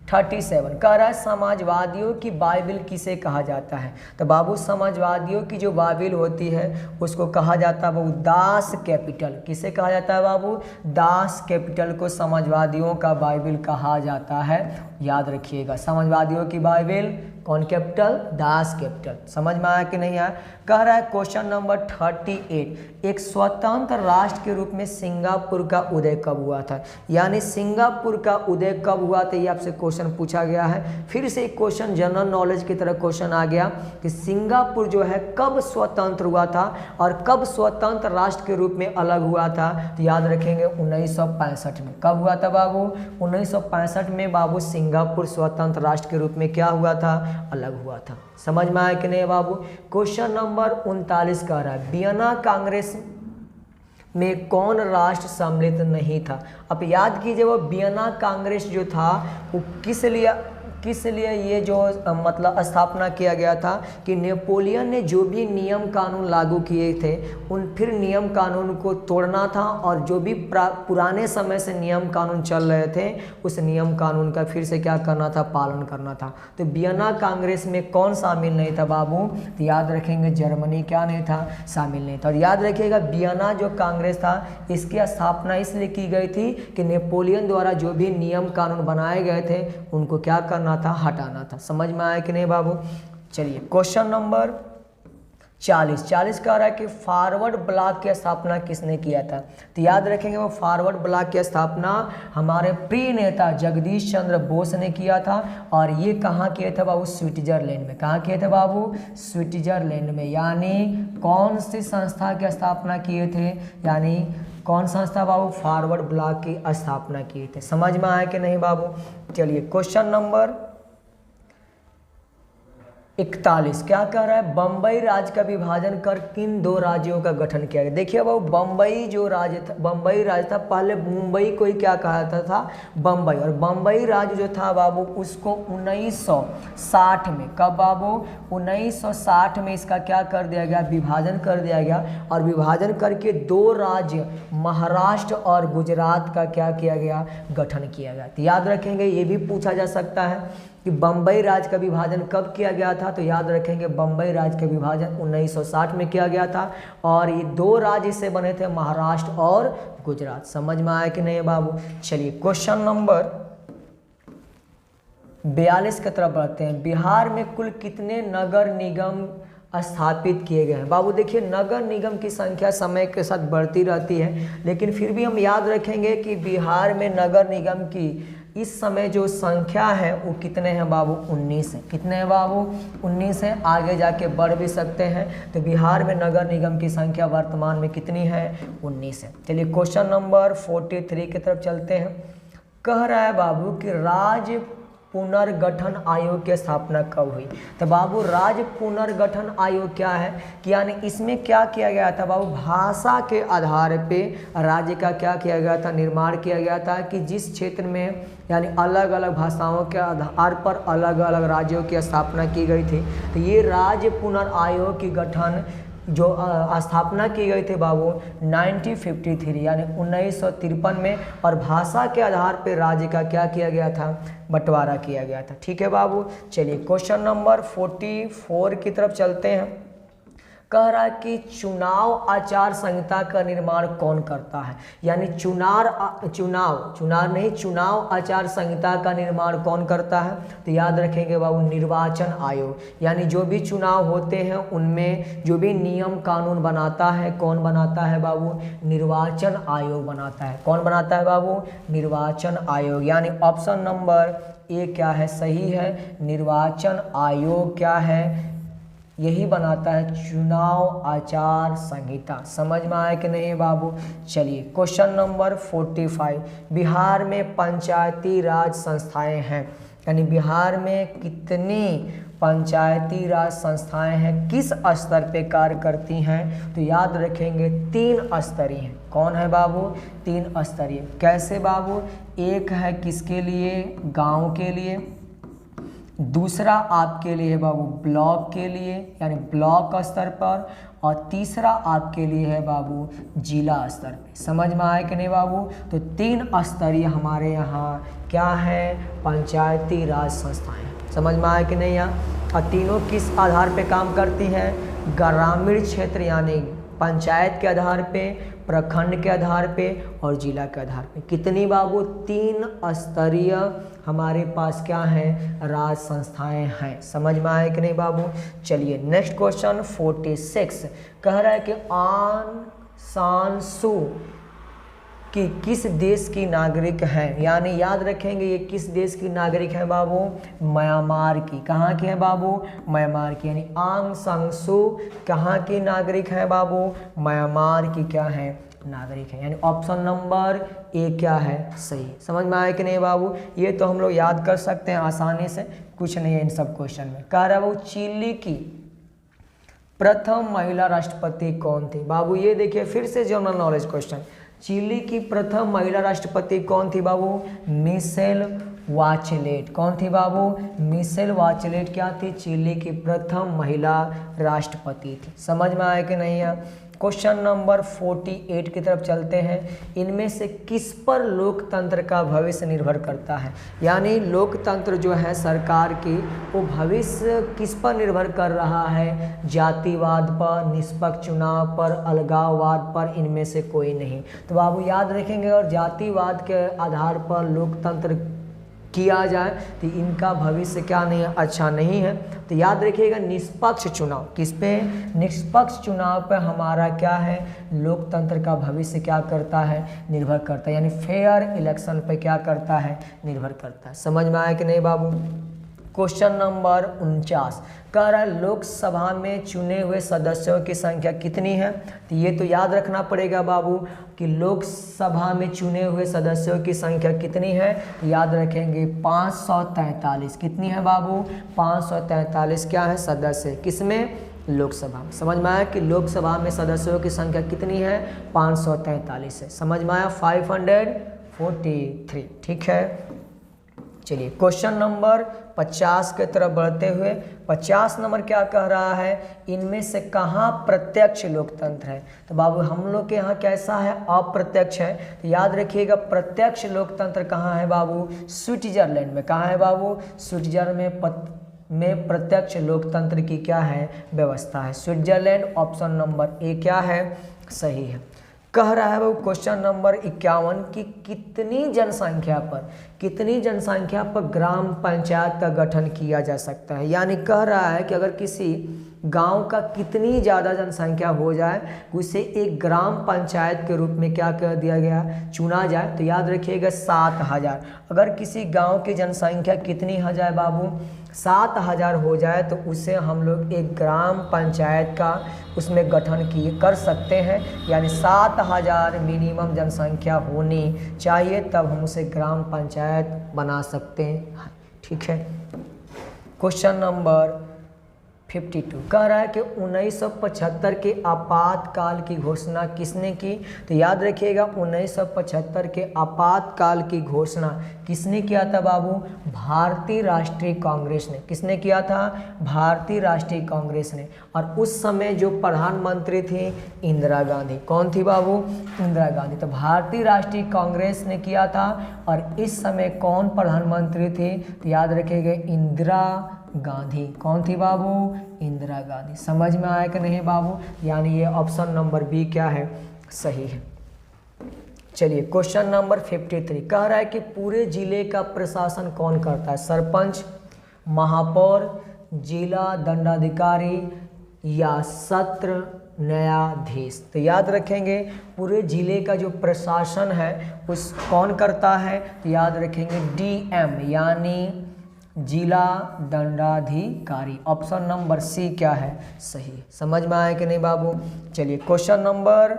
37 कह रहा है समाजवादियों की बाइबिल किसे कहा जाता है? तो बाबू समाजवादियों की जो बाइबिल होती है उसको कहा जाता है बाबू दास कैपिटल। किसे कहा जाता है बाबू? दास कैपिटल को समाजवादियों का बाइबिल कहा जाता है। याद रखिएगा, समाजवादियों की बाइबिल कौन कैपिटल? Das Kapital. समझ में आया कि नहीं आया? कह रहा है क्वेश्चन नंबर 38 एक स्वतंत्र राष्ट्र के रूप में सिंगापुर का उदय कब हुआ था? यानी सिंगापुर का उदय कब हुआ था, ये आपसे क्वेश्चन पूछा गया है। फिर से एक क्वेश्चन जनरल नॉलेज की तरह क्वेश्चन आ गया कि सिंगापुर जो है कब स्वतंत्र हुआ था और कब स्वतंत्र राष्ट्र के रूप में अलग हुआ था? तो याद रखेंगे 1965 में। कब हुआ था बाबू? 1965 में बाबू सिंगापुर स्वतंत्र राष्ट्र के रूप में क्या हुआ था? अलग हुआ था। समझ में आया कि नहीं बाबू? क्वेश्चन नंबर 39 कह रहा है वियना कांग्रेस में कौन राष्ट्र सम्मिलित नहीं था? अब याद कीजिए वो वियना कांग्रेस जो था वो किस लिए ये जो मतलब स्थापना किया गया था कि नेपोलियन ने जो भी नियम कानून लागू किए थे उन फिर नियम कानून को तोड़ना था और जो भी पुराने समय से नियम कानून चल रहे थे उस नियम कानून का फिर से क्या करना था? पालन करना था। तो वियना कांग्रेस में कौन शामिल नहीं था बाबू? तो याद रखेंगे जर्मनी क्या नहीं था? शामिल नहीं था। और याद रखिएगा वियना जो कांग्रेस था इसकी स्थापना इसलिए की गई थी कि नेपोलियन द्वारा जो भी नियम कानून बनाए गए थे उनको क्या करना था? हटाना था। समझ में आया कि नहीं बाबू? चलिए क्वेश्चन नंबर 40 कह रहा है कि फॉरवर्ड ब्लॉक की स्थापना किसने किया था? तो याद रखेंगे वो फॉरवर्ड ब्लॉक की स्थापना हमारे प्रिय नेता जगदीश चंद्र बोस ने किया था। और ये कहाँ किए थे बाबू? स्विट्जरलैंड में। कहाँ किए थे बाबू? स्विट्जरलैंड में। यानी कौन सी संस्था की स्थापना किए थे? यानी कौन संस्था बाबू? फॉरवर्ड ब्लॉक की स्थापना किए थे। समझ में आया कि नहीं बाबू? चलिए क्वेश्चन नंबर 41 क्या कह रहा है? बम्बई राज्य का विभाजन कर किन दो राज्यों का गठन किया गया? देखिए बाबू बम्बई जो राज्य था, बम्बई राज्य था, पहले मुंबई को ही क्या कहा था? बम्बई। और बम्बई राज्य जो था बाबू उसको 1960 में, कब बाबू? 1960 में इसका क्या कर दिया गया? विभाजन कर दिया गया। और विभाजन करके दो राज्य महाराष्ट्र और गुजरात का क्या किया गया? गठन किया गया। तो याद रखेंगे ये भी पूछा जा सकता है कि बम्बई राज्य का विभाजन कब किया गया था? तो याद रखेंगे बम्बई राज्य का विभाजन 1960 में किया गया था। और ये दो राज्य से बने थे, महाराष्ट्र और गुजरात। समझ में आया कि नहीं बाबू? चलिए क्वेश्चन नंबर 42 की तरफ बढ़ते हैं। बिहार में कुल कितने नगर निगम स्थापित किए गए हैं? बाबू देखिए नगर निगम की संख्या समय के साथ बढ़ती रहती है, लेकिन फिर भी हम याद रखेंगे कि बिहार में नगर निगम की इस समय जो संख्या है वो कितने हैं बाबू? 19 है। कितने हैं बाबू? 19 है। आगे जाके बढ़ भी सकते हैं। तो बिहार में नगर निगम की संख्या वर्तमान में कितनी है? 19 है। चलिए क्वेश्चन नंबर 43 की तरफ चलते हैं। कह रहा है बाबू कि राज्य पुनर्गठन आयोग की स्थापना कब हुई? तो बाबू राज्य पुनर्गठन आयोग क्या है कि यानी इसमें क्या किया गया था बाबू? भाषा के आधार पे राज्य का क्या किया गया था? निर्माण किया गया था कि जिस क्षेत्र में यानी अलग अलग भाषाओं के आधार पर अलग अलग राज्यों की स्थापना की गई थी। तो ये राज्य पुनर् आयोग की गठन जो स्थापना की गई थी बाबू 1953 यानी 1953 में, और भाषा के आधार पर राज्य का क्या किया गया था, बंटवारा किया गया था। ठीक है बाबू, चलिए क्वेश्चन नंबर 44 की तरफ चलते हैं। कह रहा है कि चुनाव आचार संहिता का निर्माण कौन करता है, यानी चुनाव आचार संहिता का निर्माण कौन करता है, तो याद रखेंगे बाबू निर्वाचन आयोग, यानी जो भी चुनाव होते हैं उनमें जो भी नियम कानून बनाता है कौन बनाता है बाबू, निर्वाचन आयोग बनाता है। कौन बनाता है बाबू, निर्वाचन आयोग, यानी ऑप्शन नंबर ए क्या है, सही है, निर्वाचन आयोग क्या है, यही बनाता है चुनाव आचार संहिता। समझ में आया कि नहीं बाबू। चलिए क्वेश्चन नंबर 45, बिहार में पंचायती राज संस्थाएं हैं, यानी बिहार में कितनी पंचायती राज संस्थाएं हैं, किस स्तर पे कार्य करती हैं, तो याद रखेंगे 3 स्तरीय हैं। कौन है बाबू, 3 स्तरीय। कैसे बाबू, एक है किसके लिए, गांव के लिए, दूसरा आपके लिए है बाबू ब्लॉक के लिए यानी ब्लॉक स्तर पर, और तीसरा आपके लिए है बाबू जिला स्तर पे। समझ में आया कि नहीं बाबू। तो 3 स्तरीय हमारे यहाँ क्या है, पंचायती राज संस्थाएं। समझ में आया कि नहीं यहाँ। और तीनों किस आधार पे काम करती हैं, ग्रामीण क्षेत्र यानी पंचायत के आधार पे, प्रखंड के आधार पे और जिला के आधार पे। कितनी बाबू, 3 स्तरीय हमारे पास क्या है, राज संस्थाएं हैं। समझ में आए कि नहीं बाबू। चलिए नेक्स्ट क्वेश्चन 46 कह रहा है कि आंग सान सू कि किस देश की नागरिक हैं, यानी याद रखेंगे ये किस देश की नागरिक है बाबू, म्यांमार की। कहाँ की है बाबू, म्यांमार की, यानी आंग सान सू कहाँ की नागरिक है बाबू, म्यांमार की क्या है, नागरिक है, यानी ऑप्शन नंबर ए क्या है, सही। समझ में आया कि नहीं बाबू। ये तो हम लोग याद कर सकते हैं आसानी से, कुछ नहीं है इन सब क्वेश्चन में। कह रहा है वो चिली की प्रथम महिला राष्ट्रपति कौन थी बाबू, ये देखिए फिर से जनरल नॉलेज क्वेश्चन। चिली की प्रथम महिला राष्ट्रपति कौन थी बाबू, मिशेल वाचलेट। कौन थी बाबू, मिशेल वाचलेट क्या थी, चिली की प्रथम महिला राष्ट्रपति थी। समझ में आया कि नहीं है। क्वेश्चन नंबर 48 की तरफ चलते हैं। इनमें से किस पर लोकतंत्र का भविष्य निर्भर करता है, यानी लोकतंत्र जो है सरकार की, वो भविष्य किस पर निर्भर कर रहा है, जातिवाद पर, निष्पक्ष चुनाव पर, अलगाववाद पर, इनमें से कोई नहीं। तो बाबू याद रखेंगे, और जातिवाद के आधार पर लोकतंत्र किया जाए तो इनका भविष्य क्या नहीं है, अच्छा नहीं है। तो याद रखिएगा निष्पक्ष चुनाव, किस पे, निष्पक्ष चुनाव पे हमारा क्या है, लोकतंत्र का भविष्य क्या करता है, निर्भर करता है, यानी फेयर इलेक्शन पे क्या करता है, निर्भर करता है। समझ में आया कि नहीं बाबू। क्वेश्चन नंबर 49 कह रहा है लोकसभा में चुने हुए सदस्यों की संख्या कितनी है, तो ये तो याद रखना पड़ेगा बाबू कि लोकसभा में चुने हुए सदस्यों की संख्या कितनी है, याद रखेंगे 543। कितनी है बाबू, 543 क्या है, सदस्य, किसमें, लोकसभा। समझ में आया कि लोकसभा में सदस्यों की संख्या कितनी है, 543 है। समझ में आया, 543। ठीक है। चलिए क्वेश्चन नंबर 50 के तरफ बढ़ते हुए, 50 नंबर क्या कह रहा है, इनमें से कहाँ प्रत्यक्ष लोकतंत्र है, तो बाबू हम लोग के यहाँ कैसा है, अप्रत्यक्ष है। तो याद रखिएगा प्रत्यक्ष लोकतंत्र कहाँ है बाबू, स्विट्जरलैंड में। कहाँ है बाबू, स्विट्जरलैंड में प्रत्यक्ष लोकतंत्र की क्या है, व्यवस्था है, स्विट्जरलैंड। ऑप्शन नंबर ए क्या है, सही है। कह रहा है वो क्वेश्चन नंबर 51 की कितनी जनसंख्या पर ग्राम पंचायत का गठन किया जा सकता है, यानी कह रहा है कि अगर किसी गांव का कितनी ज़्यादा जनसंख्या हो जाए उसे एक ग्राम पंचायत के रूप में क्या कर दिया गया, चुना जाए। तो याद रखिएगा 7000। अगर किसी गांव की जनसंख्या कितनी हो जाए बाबू, 7000 हो जाए तो उसे हम लोग एक ग्राम पंचायत का उसमें गठन कर सकते हैं, यानी 7000 मिनिमम जनसंख्या होनी चाहिए तब हम उसे ग्राम पंचायत बना सकते हैं। ठीक है। क्वेश्चन नंबर 52 कह रहा है कि 1975 के आपातकाल की घोषणा किसने की? तो याद रखिएगा 1975 के आपातकाल की घोषणा किसने किया था बाबू? भारतीय राष्ट्रीय कांग्रेस ने। किसने किया था? भारतीय राष्ट्रीय कांग्रेस ने। और उस समय जो प्रधानमंत्री थी इंदिरा गांधी। कौन थी बाबू? इंदिरा गांधी। तो भारतीय राष्ट्रीय कांग्रेस ने किया था। और इस समय कौन प्रधानमंत्री थे? तो याद रखिएगा इंदिरा गांधी। कौन थी बाबू? इंदिरा गांधी। समझ में आया कि नहीं बाबू? यानी ये ऑप्शन नंबर बी क्या है? सही है। चलिए क्वेश्चन नंबर 53 कह रहा है कि पूरे जिले का प्रशासन कौन करता है? सरपंच, महापौर, जिला दंडाधिकारी या सत्र न्यायाधीश। तो याद रखेंगे पूरे जिले का जो प्रशासन है उस कौन करता है? तो याद रखेंगे डीएम यानी जिला दंडाधिकारी। ऑप्शन नंबर सी क्या है? सही। समझ में आया कि नहीं बाबू? चलिए क्वेश्चन नंबर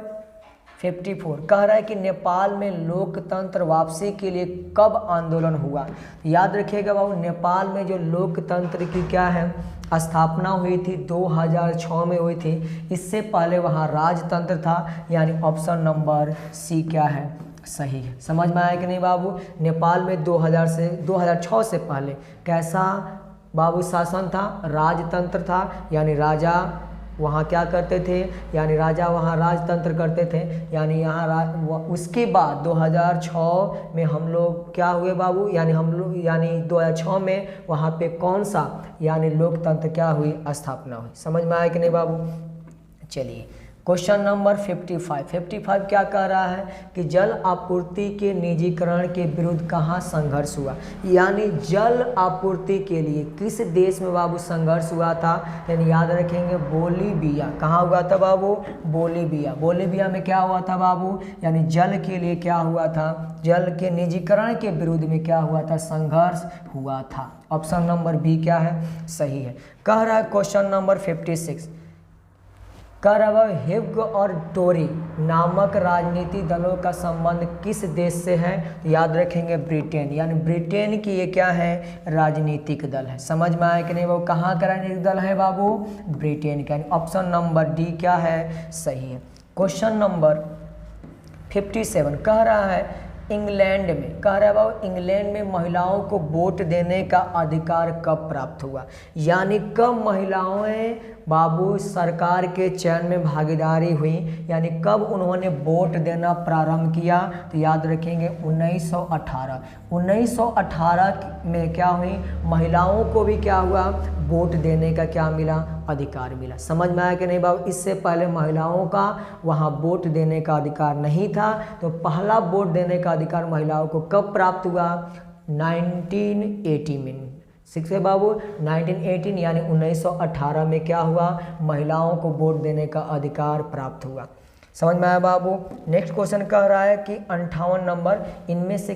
54 कह रहा है कि नेपाल में लोकतंत्र वापसी के लिए कब आंदोलन हुआ? याद रखिएगा बाबू नेपाल में जो लोकतंत्र की क्या है स्थापना हुई थी 2006 में हुई थी। इससे पहले वहाँ राजतंत्र था। यानी ऑप्शन नंबर सी क्या है? सही है। समझ में आया कि नहीं बाबू? नेपाल में 2006 से पहले कैसा बाबू शासन था? राजतंत्र था। यानी राजा वहाँ क्या करते थे? यानी राजा वहाँ राजतंत्र करते थे। यानी यहाँ उसके बाद 2006 में हम लोग क्या हुए बाबू? यानी हम लोग यानी 2006 में वहाँ पे कौन सा यानी लोकतंत्र क्या हुई? स्थापना हुई। समझ में आया कि नहीं बाबू? चलिए क्वेश्चन नंबर 55 क्या कह रहा है कि जल आपूर्ति के निजीकरण के विरुद्ध कहाँ संघर्ष हुआ? यानी जल आपूर्ति के लिए किस देश में बाबू संघर्ष हुआ था? यानी याद रखेंगे बोलीविया। कहाँ हुआ था बाबू? बोलीविया। बोलीविया में क्या हुआ था बाबू? यानी जल के लिए क्या हुआ था? जल के निजीकरण के विरुद्ध में क्या हुआ था? संघर्ष हुआ था। ऑप्शन नंबर बी क्या है? सही है। कह रहा है क्वेश्चन नंबर 56 कह रहा है हिब्ग और टोरी नामक राजनीतिक दलों का संबंध किस देश से है? याद रखेंगे ब्रिटेन। यानी ब्रिटेन की ये क्या है? राजनीतिक दल है। समझ में आया कि नहीं वो कहाँ का राजनीतिक दल है बाबू? ब्रिटेन का। ऑप्शन नंबर डी क्या है? सही है। क्वेश्चन नंबर 57 कह रहा है इंग्लैंड में कह रहा है बाबू इंग्लैंड में महिलाओं को वोट देने का अधिकार कब प्राप्त हुआ? यानी कब महिलाएं बाबू सरकार के चयन में भागीदारी हुई? यानी कब उन्होंने वोट देना प्रारंभ किया? तो याद रखेंगे 1918। 1918 में क्या हुई? महिलाओं को भी क्या हुआ? वोट देने का क्या मिला? अधिकार मिला। समझ में आया कि नहीं बाबू? इससे पहले महिलाओं का वहाँ वोट देने का अधिकार नहीं था। तो पहला वोट देने का अधिकार महिलाओं को कब प्राप्त हुआ? 1918 में। सिक्स है बाबू 1918 यानी 1918 में क्या हुआ? महिलाओं को वोट देने का अधिकार प्राप्त हुआ। समझ में आया बाबू? नेक्स्ट क्वेश्चन कह रहा है कि 58 नंबर इनमें से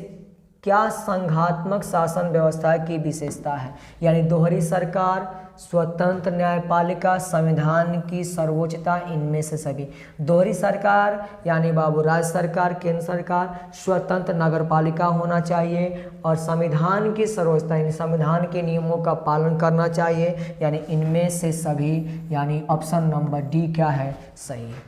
क्या संघात्मक शासन व्यवस्था की विशेषता है? यानी दोहरी सरकार, स्वतंत्र न्यायपालिका, संविधान की सर्वोच्चता, इनमें से सभी। दोहरी सरकार यानी बाबू राज्य सरकार, केंद्र सरकार, स्वतंत्र नगरपालिका होना चाहिए और संविधान की सर्वोच्चता यानी संविधान के नियमों का पालन करना चाहिए। यानी इनमें से सभी यानी ऑप्शन नंबर डी क्या है? सही है।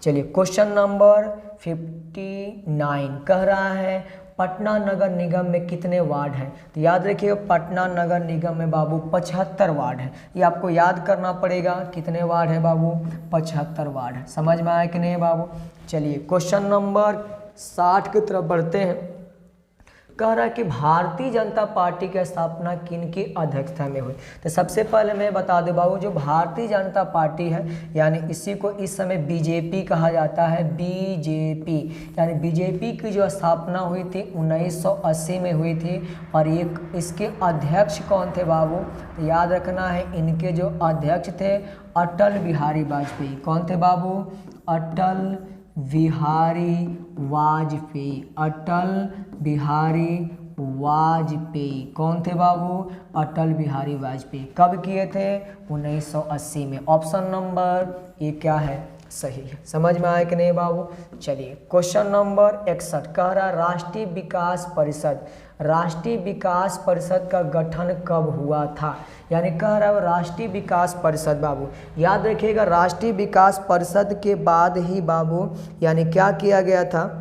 चलिए क्वेश्चन नंबर 59 कह रहा है पटना नगर निगम में कितने वार्ड हैं? तो याद रखिए पटना नगर निगम में बाबू 75 वार्ड है। ये आपको याद करना पड़ेगा कितने वार्ड है बाबू? 75 वार्ड है। समझ में आया कि नहीं बाबू? चलिए क्वेश्चन नंबर 60 की तरफ बढ़ते हैं। कह रहा है कि भारतीय जनता पार्टी की स्थापना किनकी अध्यक्षता में हुई? तो सबसे पहले मैं बता दूं बाबू जो भारतीय जनता पार्टी है यानी इसी को इस समय बीजेपी कहा जाता है। बीजेपी यानी बीजेपी की जो स्थापना हुई थी 1980 में हुई थी। और ये इसके अध्यक्ष कौन थे बाबू? तो याद रखना है इनके जो अध्यक्ष थे अटल बिहारी वाजपेयी। कौन थे बाबू? अटल बिहारी वाजपेयी। अटल बिहारी वाजपेयी कौन थे बाबू? अटल बिहारी वाजपेयी। कब किए थे? 1980 में। ऑप्शन नंबर ए क्या है? सही है। समझ में आया कि नहीं बाबू। चलिए क्वेश्चन नंबर 61 कह रहा है राष्ट्रीय विकास परिषद, राष्ट्रीय विकास परिषद का गठन कब हुआ था, यानी कह रहा है राष्ट्रीय विकास परिषद बाबू। याद रखिएगा राष्ट्रीय विकास परिषद के बाद ही बाबू यानी क्या किया गया था,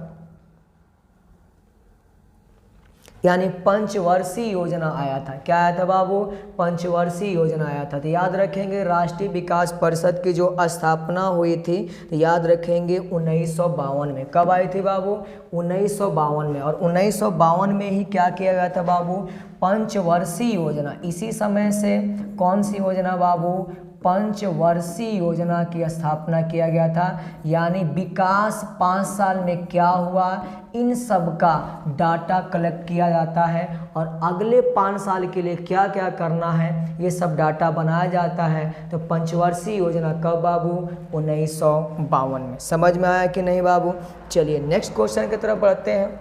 यानी पंचवर्षीय योजना आया था। क्या आया था बाबू, पंचवर्षीय योजना आया था। तो याद रखेंगे राष्ट्रीय विकास परिषद की जो स्थापना हुई थी तो याद रखेंगे 1952 में। कब आई थी बाबू, 1952 में। और 1952 में ही क्या किया गया था बाबू, पंचवर्षीय योजना। इसी समय से कौन सी योजना बाबू, पंचवर्षीय योजना की स्थापना किया गया था। यानी विकास 5 साल में क्या हुआ, इन सब का डाटा कलेक्ट किया जाता है और अगले 5 साल के लिए क्या क्या करना है ये सब डाटा बनाया जाता है। तो पंचवर्षीय योजना कब बाबू, 1952 में। समझ में आया कि नहीं बाबू। चलिए नेक्स्ट क्वेश्चन की तरफ बढ़ते हैं।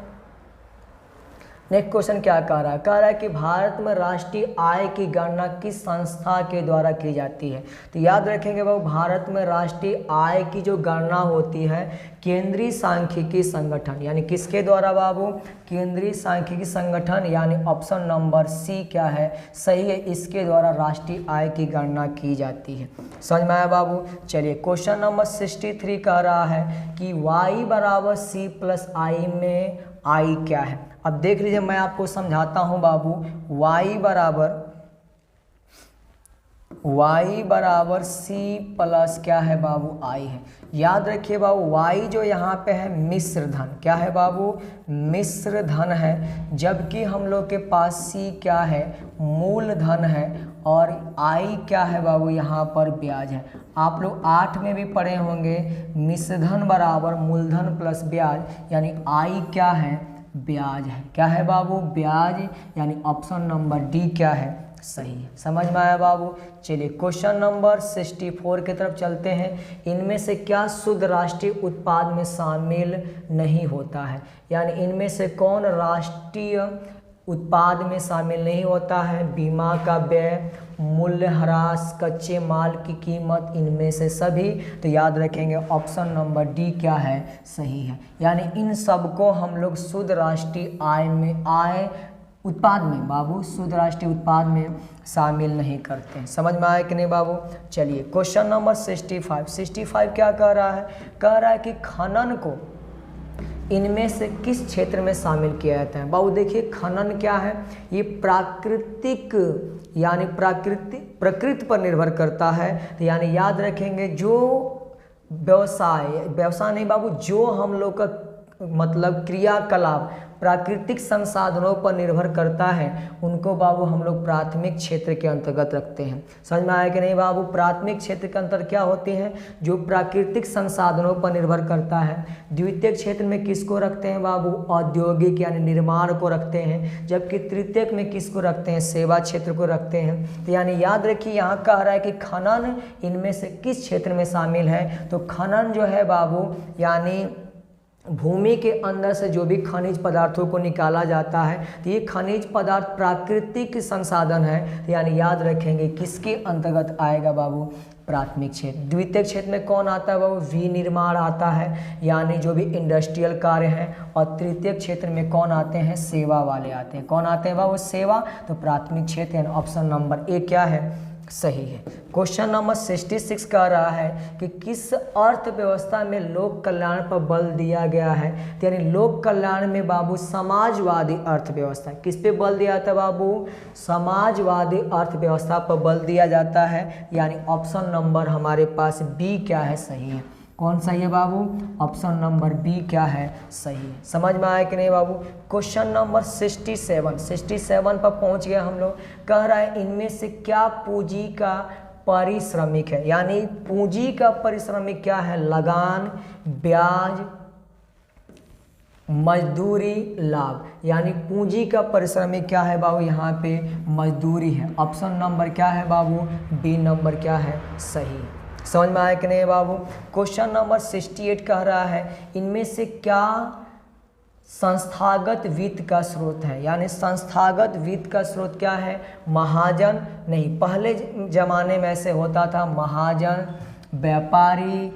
नेक्स्ट क्वेश्चन क्या कह रहा है, कह रहा है कि भारत में राष्ट्रीय आय की गणना किस संस्था के द्वारा की जाती है। तो याद रखेंगे बाबू भारत में राष्ट्रीय आय की जो गणना होती है केंद्रीय सांख्यिकी संगठन, यानी किसके द्वारा बाबू, केंद्रीय सांख्यिकी संगठन, यानी ऑप्शन नंबर सी क्या है, सही है, इसके द्वारा राष्ट्रीय आय की गणना की जाती है। समझ में आया बाबू। चलिए क्वेश्चन नंबर 63 कह रहा है कि y बराबर c प्लस आई में आई क्या है। अब देख लीजिए मैं आपको समझाता हूं बाबू, y बराबर c प्लस क्या है बाबू, आई है। याद रखिए बाबू y जो यहाँ पे है मिश्र धन, क्या है बाबू, मिश्र धन है, जबकि हम लोग के पास c क्या है, मूल धन है, और i क्या है बाबू, यहाँ पर ब्याज है। आप लोग 8 में भी पढ़े होंगे मिश्र धन बराबर मूलधन प्लस ब्याज, यानी i क्या है, ब्याज है। क्या है बाबू, ब्याज, यानी ऑप्शन नंबर डी क्या है, सही है। समझ में आया बाबू। चलिए क्वेश्चन नंबर 64 की तरफ चलते हैं। इनमें से क्या शुद्ध राष्ट्रीय उत्पाद में शामिल नहीं होता है, यानी इनमें से कौन राष्ट्रीय उत्पाद में शामिल नहीं होता है, बीमा का व्यय, मूल्यह्रास, कच्चे माल की कीमत, इनमें से सभी। तो याद रखेंगे ऑप्शन नंबर डी क्या है, सही है। यानी इन सब को हम लोग शुद्ध राष्ट्रीय आय में, आय उत्पाद में बाबू, शुद्ध राष्ट्रीय उत्पाद में शामिल नहीं करते हैं। समझ में आया कि नहीं बाबू। चलिए क्वेश्चन नंबर 65 क्या कह रहा है, कह रहा है कि खनन को इनमें से किस क्षेत्र में शामिल किया जाता है। बाबू देखिए खनन क्या है, ये प्राकृतिक, यानी प्रकृति पर निर्भर करता है। तो यानी याद रखेंगे जो व्यवसाय नहीं बाबू, जो हम लोग का मतलब क्रियाकलाप प्राकृतिक संसाधनों पर निर्भर करता है, उनको बाबू हम लोग प्राथमिक क्षेत्र के अंतर्गत रखते हैं। समझ में आया कि नहीं बाबू। प्राथमिक क्षेत्र के अंतर्गत क्या होते हैं, जो प्राकृतिक संसाधनों पर निर्भर करता है। द्वितीयक क्षेत्र में किसको रखते हैं बाबू, औद्योगिक यानी निर्माण को रखते हैं, जबकि तृतीयक में किसको रखते हैं, सेवा क्षेत्र को रखते हैं। तो यानी याद रखिए यहाँ कह रहा है कि खनन इनमें से किस क्षेत्र में शामिल है। तो खनन जो है बाबू, यानी भूमि के अंदर से जो भी खनिज पदार्थों को निकाला जाता है, तो ये खनिज पदार्थ प्राकृतिक संसाधन है। तो यानी याद रखेंगे किसके अंतर्गत आएगा बाबू, प्राथमिक क्षेत्र। द्वितीयक क्षेत्र में कौन आता है बाबू, विनिर्माण आता है, यानी जो भी इंडस्ट्रियल कार्य हैं। और तृतीयक क्षेत्र में कौन आते हैं, सेवा वाले आते हैं। कौन आते हैं बाबू, सेवा। तो प्राथमिक क्षेत्र यानी ऑप्शन नंबर ए क्या है, सही है। क्वेश्चन नंबर 66 कह रहा है कि किस अर्थव्यवस्था में लोक कल्याण पर बल दिया गया है। यानी लोक कल्याण में बाबू समाजवादी अर्थव्यवस्था, किस पे बल दिया जाता है बाबू, समाजवादी अर्थव्यवस्था पर बल दिया जाता है। यानी ऑप्शन नंबर हमारे पास बी क्या है, सही है। कौन सही है बाबू, ऑप्शन नंबर बी क्या है, सही है। समझ में आया कि नहीं बाबू। क्वेश्चन नंबर 67 पर पहुंच गए हम लोग। कह रहा है इनमें से क्या पूंजी का पारिश्रमिक है, यानी पूंजी का पारिश्रमिक क्या है, लगान, ब्याज, मजदूरी, लाभ। यानी पूंजी का पारिश्रमिक क्या है बाबू, यहाँ पे मजदूरी है। ऑप्शन नंबर क्या है बाबू, बी नंबर क्या है, सही है। समझ में आया कि नहीं बाबू। क्वेश्चन नंबर 68 कह रहा है इनमें से क्या संस्थागत वित्त का स्रोत है, यानी संस्थागत वित्त का स्रोत क्या है, महाजन नहीं, पहले जमाने में ऐसे होता था, महाजन, व्यापारी,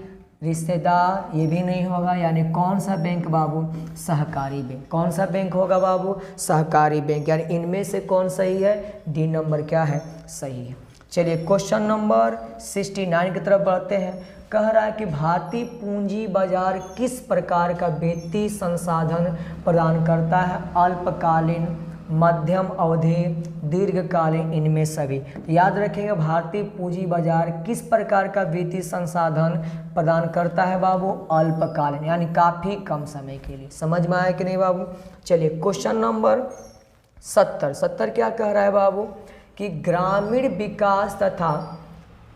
रिश्तेदार ये भी नहीं होगा, यानी कौन सा बैंक बाबू, सहकारी बैंक। कौन सा बैंक होगा बाबू, सहकारी बैंक। यानी इनमें से कौन सही है, डी नंबर क्या है, सही है। चलिए क्वेश्चन नंबर 69 की तरफ बढ़ते हैं। कह रहा है कि भारतीय पूंजी बाजार किस प्रकार का वित्तीय संसाधन प्रदान करता है, अल्पकालीन, मध्यम अवधि, दीर्घकालीन, इनमें सभी। तो याद रखेंगे भारतीय पूंजी बाजार किस प्रकार का वित्तीय संसाधन प्रदान करता है बाबू, अल्पकालीन, यानी काफ़ी कम समय के लिए। समझ में आया कि नहीं बाबू। चलिए क्वेश्चन नंबर 70 क्या कह रहा है बाबू कि ग्रामीण विकास तथा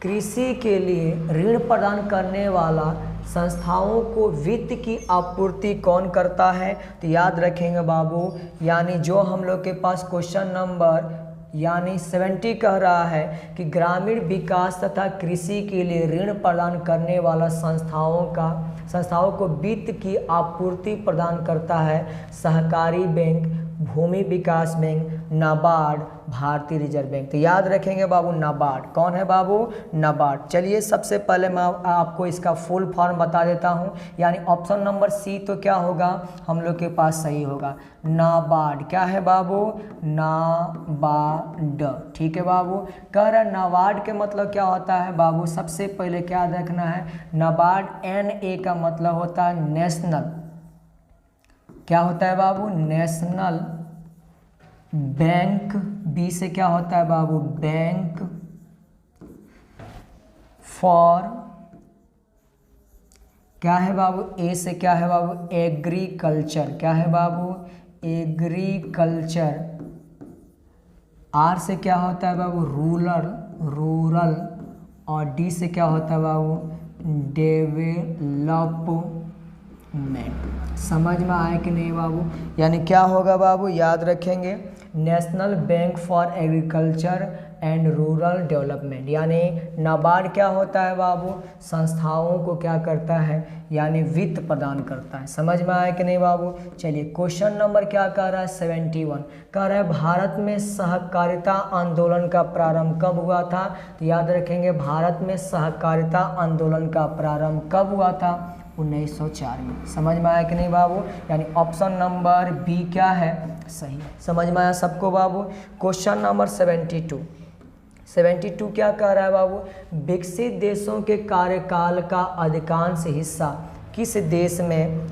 कृषि के लिए ऋण प्रदान करने वाला संस्थाओं को वित्त की आपूर्ति कौन करता है। तो याद रखेंगे बाबू, यानी जो हम लोग के पास क्वेश्चन नंबर यानी 70 कह रहा है कि ग्रामीण विकास तथा कृषि के लिए ऋण प्रदान करने वाला संस्थाओं को वित्त की आपूर्ति प्रदान करता है सहकारी बैंक, भूमि विकास बैंक, नाबार्ड, भारतीय रिजर्व बैंक। तो याद रखेंगे बाबू नाबार्ड। कौन है बाबू, नाबार्ड। चलिए सबसे पहले मैं आपको इसका फुल फॉर्म बता देता हूं, यानी ऑप्शन नंबर सी तो क्या होगा हम लोग के पास सही होगा, नाबार्ड। क्या है बाबू, नाबार्ड। ठीक है बाबू। कह रहा है नाबार्ड के मतलब क्या होता है बाबू, सबसे पहले क्या देखना है, नाबार्ड NA का मतलब होता है नेशनल, क्या होता है बाबू, नेशनल बैंक। बी से क्या होता है बाबू, बैंक फॉर, क्या है बाबू, ए से क्या है बाबू, एग्रीकल्चर। क्या है बाबू, एग्रीकल्चर। आर से क्या होता है बाबू, रूरल। और डी से क्या होता है बाबू, डेवलपमेंट। समझ में आया कि नहीं बाबू। यानी क्या होगा बाबू, याद रखेंगे national bank for agriculture and rural development. यानी नाबार्ड क्या होता है बाबू, संस्थाओं को क्या करता है, यानी वित्त प्रदान करता है। समझ में आया कि नहीं बाबू। चलिए क्वेश्चन नंबर क्या कह रहा है, 71 कह रहा है भारत में सहकारिता आंदोलन का प्रारंभ कब हुआ था। तो याद रखेंगे भारत में सहकारिता आंदोलन का प्रारंभ कब हुआ था, 1904 में। समझ में आया कि नहीं बाबू। यानी ऑप्शन नंबर बी क्या है, सही। समझ में आया सबको बाबू। क्वेश्चन नंबर 72 क्या कह रहा है बाबू, विकसित देशों के कार्यकाल का अधिकांश हिस्सा किस देश में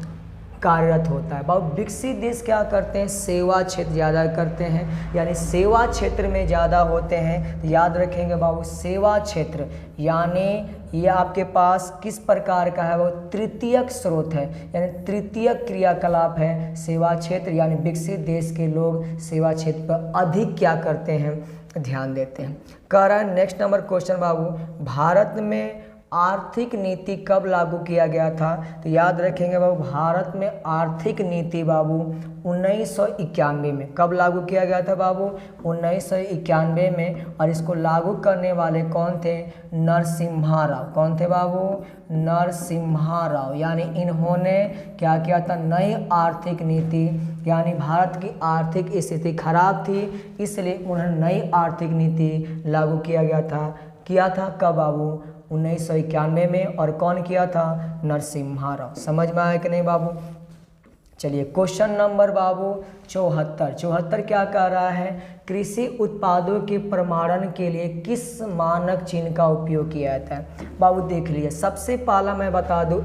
कार्यरत होता है बाबू। विकसित देश क्या करते हैं, सेवा क्षेत्र ज़्यादा करते हैं, यानी सेवा क्षेत्र में ज़्यादा होते हैं। तो याद रखेंगे बाबू सेवा क्षेत्र, यानी ये आपके पास किस प्रकार का है, वो तृतीयक स्रोत है, यानी तृतीयक क्रियाकलाप है सेवा क्षेत्र। यानी विकसित देश के लोग सेवा क्षेत्र पर अधिक क्या करते हैं, ध्यान देते हैं। कह रहा है नेक्स्ट नंबर क्वेश्चन बाबू, भारत में आर्थिक नीति कब लागू किया गया था। तो याद रखेंगे बाबू भारत में आर्थिक नीति बाबू 1991 में। कब लागू किया गया था बाबू, 1991 में। और इसको लागू करने वाले कौन थे, नरसिम्हा राव। कौन थे बाबू, नरसिम्हा राव। यानी इन्होंने क्या किया था, नई आर्थिक नीति, यानी भारत की आर्थिक स्थिति खराब थी, इसलिए उन्होंने नई आर्थिक नीति लागू किया था कब बाबू, 1991 में। और कौन किया था, नरसिम्हा राव। समझ में आया कि नहीं बाबू। चलिए क्वेश्चन नंबर बाबू 74 क्या कह रहा है, कृषि उत्पादों के प्रमाणन के लिए किस मानक चिन्ह का उपयोग किया जाता है बाबू। देख लीजिए सबसे पहला मैं बता दूं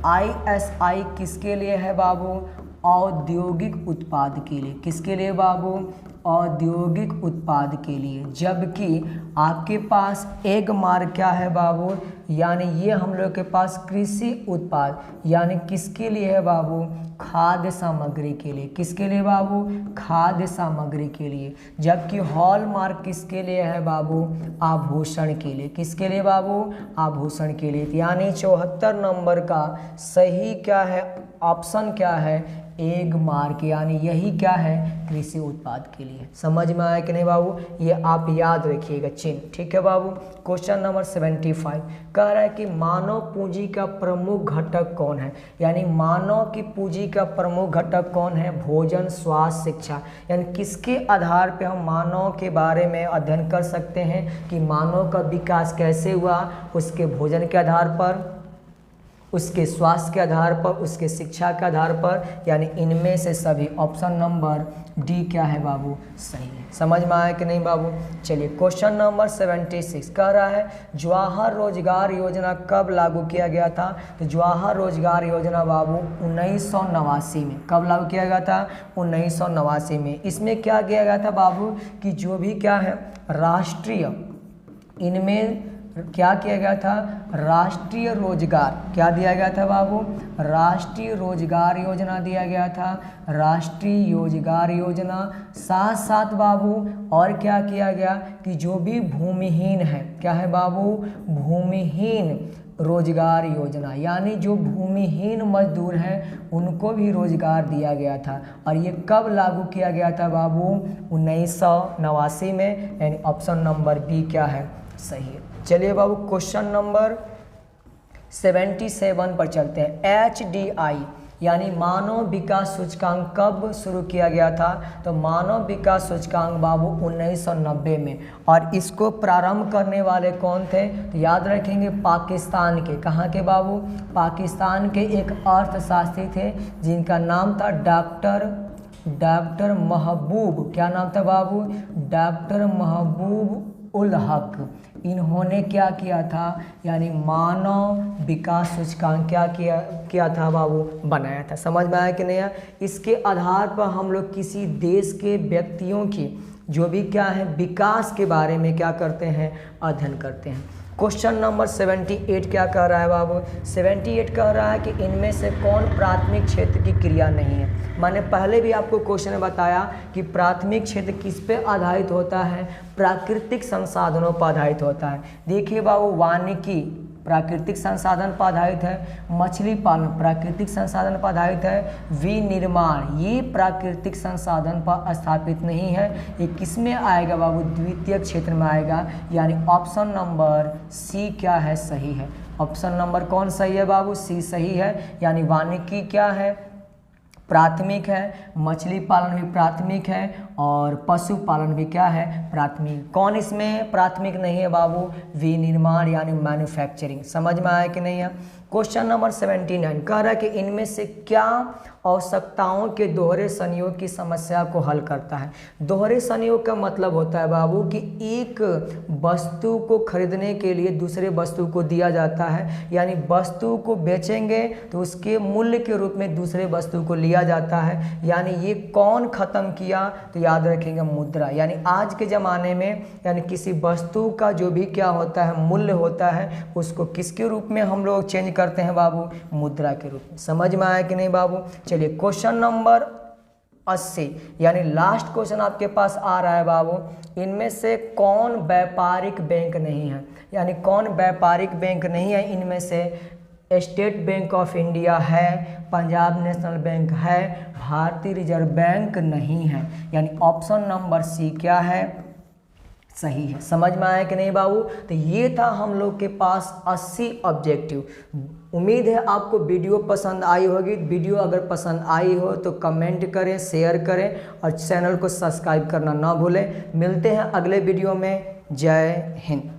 ISI किसके लिए है बाबू, औद्योगिक उत्पाद के लिए। किसके लिए बाबू, औद्योगिक उत्पाद के लिए। जबकि आपके पास एग मार्क क्या है बाबू, यानी ये हम लोग के पास कृषि उत्पाद, यानी किसके लिए है बाबू, खाद्य सामग्री के लिए। किसके लिए बाबू, खाद्य सामग्री के लिए। जबकि हॉलमार्क किसके लिए है बाबू, आभूषण के लिए। किसके लिए बाबू, आभूषण के लिए। यानी 74 नंबर का सही क्या है, ऑप्शन क्या है, एग मार्क, यानी यही क्या है, कृषि उत्पाद के लिए। समझ में आया कि नहीं बाबू, ये आप याद रखिएगा चिन्ह, ठीक है बाबू। क्वेश्चन नंबर 75 कह रहा है कि मानव पूंजी का प्रमुख घटक कौन है, यानी मानव की पूंजी का प्रमुख घटक कौन है, भोजन, स्वास्थ्य, शिक्षा, यानी किसके आधार पे हम मानव के बारे में अध्ययन कर सकते हैं कि मानव का विकास कैसे हुआ, उसके भोजन के आधार पर, उसके स्वास्थ्य के आधार पर, उसके शिक्षा के आधार पर, यानी इनमें से सभी। ऑप्शन नंबर डी क्या है बाबू, सही है। समझ में आया कि नहीं बाबू। चलिए क्वेश्चन नंबर 76 कह रहा है जवाहर रोजगार योजना कब लागू किया गया था, तो जवाहर रोजगार योजना बाबू 1989 में। कब लागू किया गया था, 1989 में। इसमें क्या किया गया था बाबू कि जो भी क्या है राष्ट्रीय, इनमें क्या किया गया था, राष्ट्रीय रोजगार, क्या दिया गया था बाबू, राष्ट्रीय रोजगार योजना दिया गया था, राष्ट्रीय रोजगार योजना। साथ साथ बाबू और क्या किया गया कि जो भी भूमिहीन है, क्या है बाबू, भूमिहीन रोजगार योजना, यानी जो भूमिहीन मजदूर हैं उनको भी रोजगार दिया गया था। और ये कब लागू किया गया था बाबू, 1989 में, यानी ऑप्शन नंबर बी क्या है, सही है। चलिए बाबू क्वेश्चन नंबर 77 पर चलते हैं। HDI यानी मानव विकास सूचकांक कब शुरू किया गया था, तो मानव विकास सूचकांक बाबू 1990 में। और इसको प्रारंभ करने वाले कौन थे, तो याद रखेंगे पाकिस्तान के। कहाँ के बाबू, पाकिस्तान के एक अर्थशास्त्री थे जिनका नाम था डॉक्टर महबूब, क्या नाम था बाबू, डॉक्टर महबूब उल हक। इन्होंने क्या किया था, यानी मानव विकास सूचकांक क्या किया था बाबू, बनाया था। समझ में आया कि नहीं। इसके आधार पर हम लोग किसी देश के व्यक्तियों की जो भी क्या है विकास के बारे में क्या करते हैं, अध्ययन करते हैं। क्वेश्चन नंबर 78 क्या कह रहा है बाबू, 78 कह रहा है कि इनमें से कौन प्राथमिक क्षेत्र की क्रिया नहीं है। मैंने पहले भी आपको क्वेश्चन में बताया कि प्राथमिक क्षेत्र किस पे आधारित होता है, प्राकृतिक संसाधनों पर आधारित होता है। देखिए बाबू, वानिकी प्राकृतिक संसाधन पर आधारित है, मछली पालन प्राकृतिक संसाधन पर आधारित है, विनिर्माण ये प्राकृतिक संसाधन पर स्थापित नहीं है। ये किस में आएगा बाबू, द्वितीय क्षेत्र में आएगा, यानी ऑप्शन नंबर सी क्या है, सही है। ऑप्शन नंबर कौन सही है बाबू, सी सही है। यानी वानिकी क्या है, प्राथमिक है, मछली पालन भी प्राथमिक है, और पशुपालन भी क्या है, प्राथमिक। कौन इसमें प्राथमिक नहीं है बाबू, विनिर्माण यानी मैन्युफैक्चरिंग। समझ में आया कि नहीं है। क्वेश्चन नंबर 79 कह रहा है कि इनमें से क्या आवश्यकताओं के दोहरे संयोग की समस्या को हल करता है। दोहरे संयोग का मतलब होता है बाबू कि एक वस्तु को खरीदने के लिए दूसरे वस्तु को दिया जाता है, यानी वस्तु को बेचेंगे तो उसके मूल्य के रूप में दूसरे वस्तु को लिया जाता है। यानी ये कौन खत्म किया, तो याद रखेंगे मुद्रा। यानी आज के ज़माने में यानी किसी वस्तु का जो भी क्या होता है मूल्य होता है, उसको किसके रूप में हम लोग चेंज करते हैं बाबू, मुद्रा के रूप में। समझ में आया कि नहीं बाबू। चलिए क्वेश्चन नंबर 80 यानी लास्ट क्वेश्चन आपके पास आ रहा है बाबू, इनमें से कौन व्यापारिक बैंक नहीं है, यानी कौन व्यापारिक बैंक नहीं है। इनमें से स्टेट बैंक ऑफ इंडिया है, पंजाब नेशनल बैंक है, भारतीय रिजर्व बैंक नहीं है, यानी ऑप्शन नंबर सी क्या है, सही है। समझ में आया कि नहीं बाबू। तो ये था हम लोग के पास 80 ऑब्जेक्टिव। उम्मीद है आपको वीडियो पसंद आई होगी। वीडियो अगर पसंद आई हो तो कमेंट करें, शेयर करें और चैनल को सब्सक्राइब करना ना भूलें। मिलते हैं अगले वीडियो में। जय हिंद।